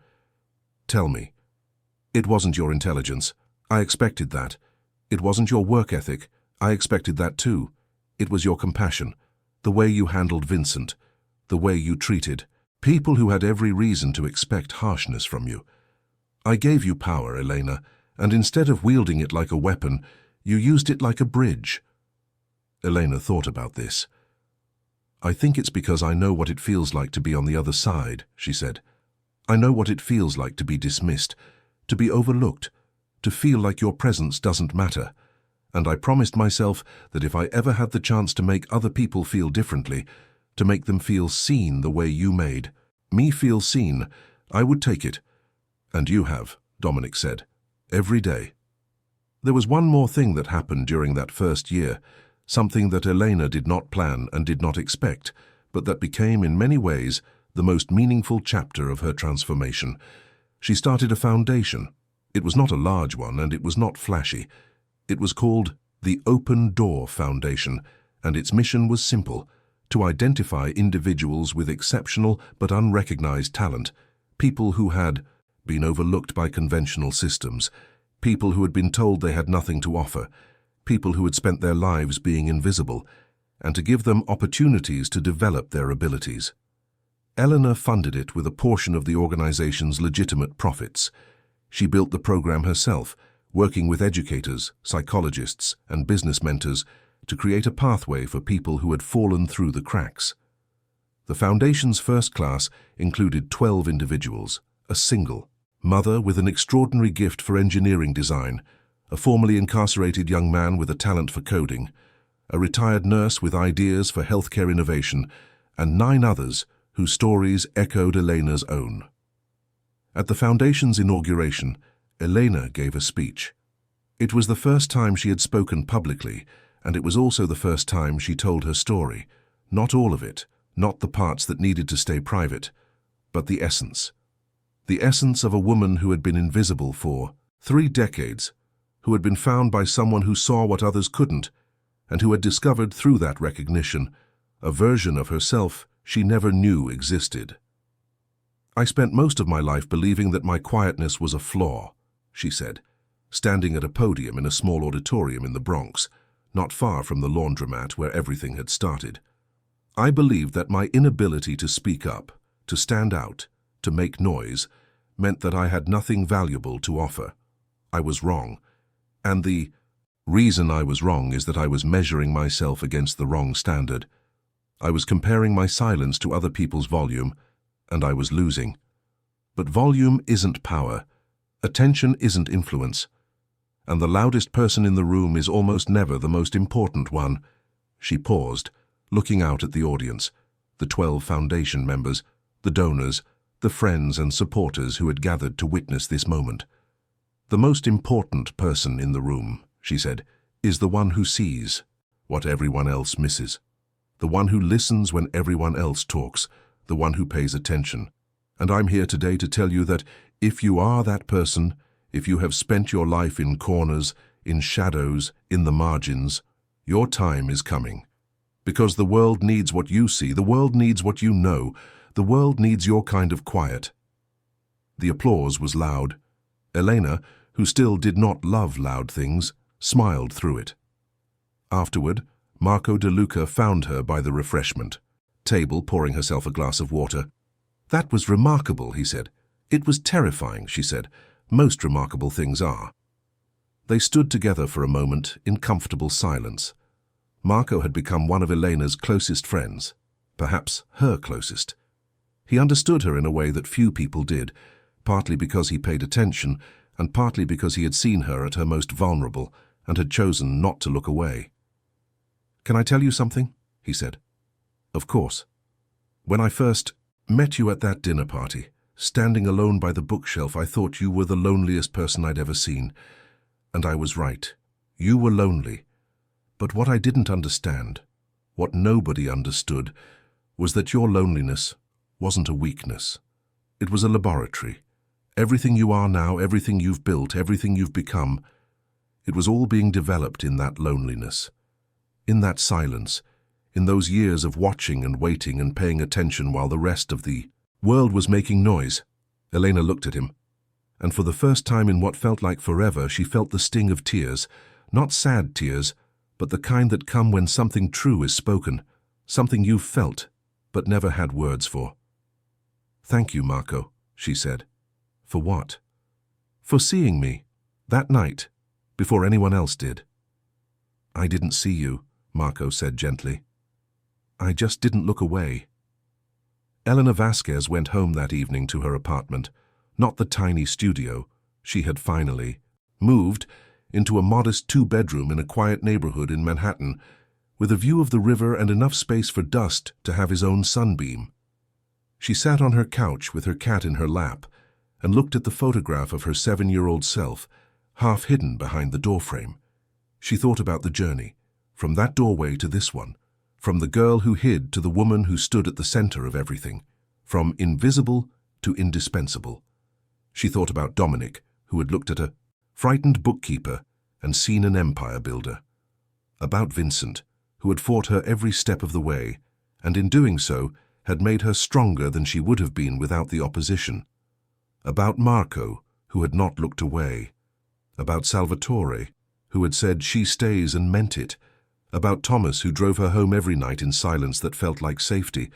"Tell me." "It wasn't your intelligence. I expected that. It wasn't your work ethic. I expected that too. It was your compassion, the way you handled Vincent, the way you treated people who had every reason to expect harshness from you. I gave you power, Elena, and instead of wielding it like a weapon, you used it like a bridge." Elena thought about this. "I think it's because I know what it feels like to be on the other side," she said. "I know what it feels like to be dismissed, to be overlooked, to feel like your presence doesn't matter. And I promised myself that if I ever had the chance to make other people feel differently, to make them feel seen the way you made me feel seen, I would take it. And you have," Dominic said, "every day." There was one more thing that happened during that first year, something that Elena did not plan and did not expect, but that became in many ways the most meaningful chapter of her transformation. She started a foundation. It was not a large one and it was not flashy. It was called the Open Door Foundation, and its mission was simple: to identify individuals with exceptional but unrecognized talent, people who had been overlooked by conventional systems, people who had been told they had nothing to offer, people who had spent their lives being invisible, and to give them opportunities to develop their abilities. Eleanor funded it with a portion of the organization's legitimate profits. She built the program herself, working with educators, psychologists, and business mentors to create a pathway for people who had fallen through the cracks. The foundation's first class included 12 individuals: a single mother with an extraordinary gift for engineering design, a formerly incarcerated young man with a talent for coding, a retired nurse with ideas for healthcare innovation, and 9 others whose stories echoed Elena's own. At the foundation's inauguration, Elena gave a speech. It was the first time she had spoken publicly, and it was also the first time she told her story. Not all of it, not the parts that needed to stay private, but the essence. The essence of a woman who had been invisible for 3 decades, who had been found by someone who saw what others couldn't, and who had discovered through that recognition a version of herself she never knew existed. "I spent most of my life believing that my quietness was a flaw," she said, standing at a podium in a small auditorium in the Bronx, not far from the laundromat where everything had started. "I believed that my inability to speak up, to stand out, to make noise, meant that I had nothing valuable to offer. I was wrong. And the reason I was wrong is that I was measuring myself against the wrong standard. I was comparing my silence to other people's volume, and I was losing. But volume isn't power. Attention isn't influence. And the loudest person in the room is almost never the most important one." She paused, looking out at the audience, the 12 foundation members, the donors, the friends and supporters who had gathered to witness this moment. "The most important person in the room," she said, "is the one who sees what everyone else misses. The one who listens when everyone else talks, the one who pays attention. And I'm here today to tell you that if you are that person, if you have spent your life in corners, in shadows, in the margins, your time is coming. Because the world needs what you see, the world needs what you know, the world needs your kind of quiet." The applause was loud. Elena, who still did not love loud things, smiled through it. Afterward, Marco De Luca found her by the refreshment table, pouring herself a glass of water. "That was remarkable," he said. "It was terrifying," she said. "Most remarkable things are." They stood together for a moment in comfortable silence. Marco had become one of Elena's closest friends, perhaps her closest. He understood her in a way that few people did, partly because he paid attention, and partly because he had seen her at her most vulnerable and had chosen not to look away. "Can I tell you something?" he said. "Of course. When I first met you at that dinner party, standing alone by the bookshelf, I thought you were the loneliest person I'd ever seen. And I was right. You were lonely. But what I didn't understand, what nobody understood, was that your loneliness wasn't a weakness. It was a laboratory. Everything you are now, everything you've built, everything you've become, it was all being developed in that loneliness. In that silence, in those years of watching and waiting and paying attention while the rest of the world was making noise." Elena looked at him, and for the first time in what felt like forever, she felt the sting of tears, not sad tears, but the kind that come when something true is spoken, something you've felt, but never had words for. "Thank you, Marco," she said. "For what?" "For seeing me, that night, before anyone else did." "I didn't see you," Marco said gently. "I just didn't look away." Elena Vasquez went home that evening to her apartment, not the tiny studio. She had finally moved into a modest 2-bedroom in a quiet neighborhood in Manhattan, with a view of the river and enough space for Dust to have his own sunbeam. She sat on her couch with her cat in her lap and looked at the photograph of her 7-year-old self, half hidden behind the doorframe. She thought about the journey, from that doorway to this one, from the girl who hid to the woman who stood at the center of everything, from invisible to indispensable. She thought about Dominic, who had looked at a frightened bookkeeper and seen an empire builder. About Vincent, who had fought her every step of the way, and in doing so had made her stronger than she would have been without the opposition. About Marco, who had not looked away. About Salvatore, who had said she stays and meant it. About Thomas, who drove her home every night in silence that felt like safety.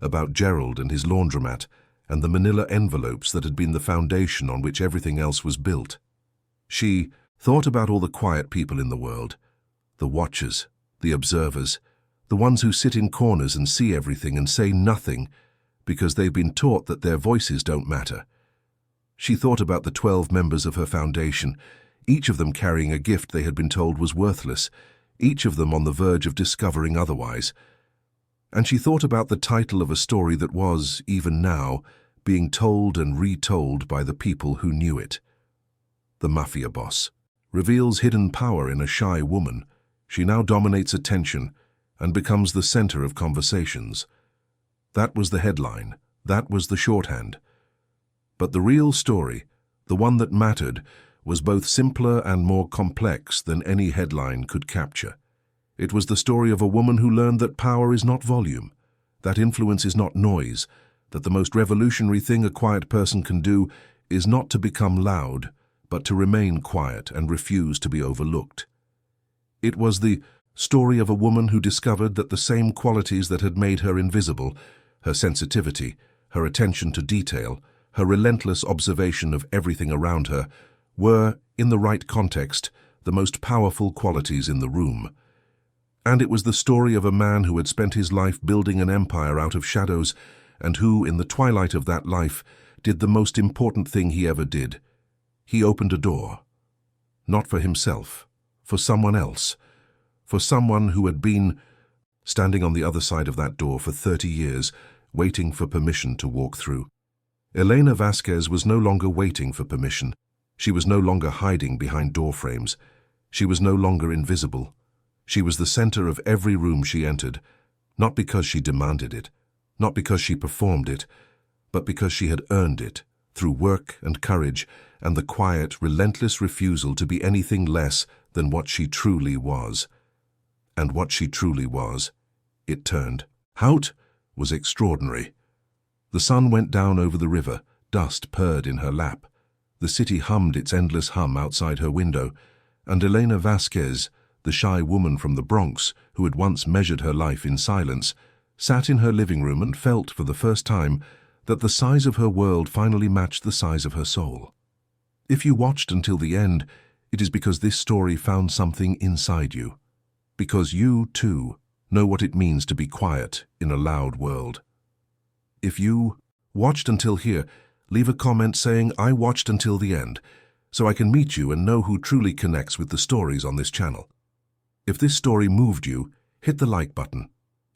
About Gerald and his laundromat, and the manila envelopes that had been the foundation on which everything else was built. She thought about all the quiet people in the world, the watchers, the observers, the ones who sit in corners and see everything and say nothing because they've been taught that their voices don't matter. She thought about the 12 members of her foundation, each of them carrying a gift they had been told was worthless, each of them on the verge of discovering otherwise. And she thought about the title of a story that was, even now, being told and retold by the people who knew it. The Mafia boss reveals hidden power in a shy woman. She now dominates attention and becomes the center of conversations. That was the headline. That was the shorthand. But the real story, the one that mattered, was both simpler and more complex than any headline could capture. It was the story of a woman who learned that power is not volume, that influence is not noise, that the most revolutionary thing a quiet person can do is not to become loud, but to remain quiet and refuse to be overlooked. It was the story of a woman who discovered that the same qualities that had made her invisible, her sensitivity, her attention to detail, her relentless observation of everything around her, were, in the right context, the most powerful qualities in the room. And it was the story of a man who had spent his life building an empire out of shadows, and who, in the twilight of that life, did the most important thing he ever did. He opened a door. Not for himself, for someone else, for someone who had been standing on the other side of that door for 30 years, waiting for permission to walk through. Elena Vasquez was no longer waiting for permission. She was no longer hiding behind door frames. She was no longer invisible. She was the center of every room she entered, not because she demanded it, not because she performed it, but because she had earned it through work and courage and the quiet, relentless refusal to be anything less than what she truly was. And what she truly was, it turned. Hout was extraordinary. The sun went down over the river, dust purred in her lap. The city hummed its endless hum outside her window, and Elena Vasquez, the shy woman from the Bronx who had once measured her life in silence, sat in her living room and felt for the first time that the size of her world finally matched the size of her soul. If you watched until the end, it is because this story found something inside you. Because you, too, know what it means to be quiet in a loud world. If you watched until here, leave a comment saying, "I watched until the end," so I can meet you and know who truly connects with the stories on this channel. If this story moved you, hit the like button.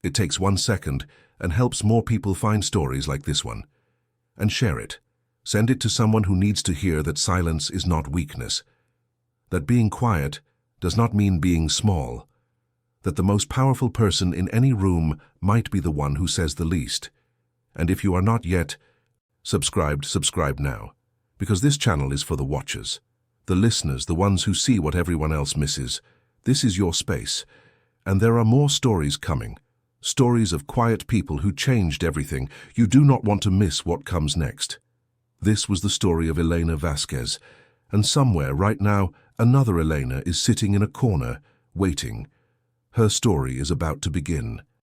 It takes 1 second and helps more people find stories like this one. And share it. Send it to someone who needs to hear that silence is not weakness. That being quiet does not mean being small. That the most powerful person in any room might be the one who says the least. And if you are not yet subscribe now. Because this channel is for the watchers, the listeners, the ones who see what everyone else misses. This is your space. And there are more stories coming. Stories of quiet people who changed everything. You do not want to miss what comes next. This was the story of Elena Vasquez. And somewhere right now, another Elena is sitting in a corner, waiting. Her story is about to begin.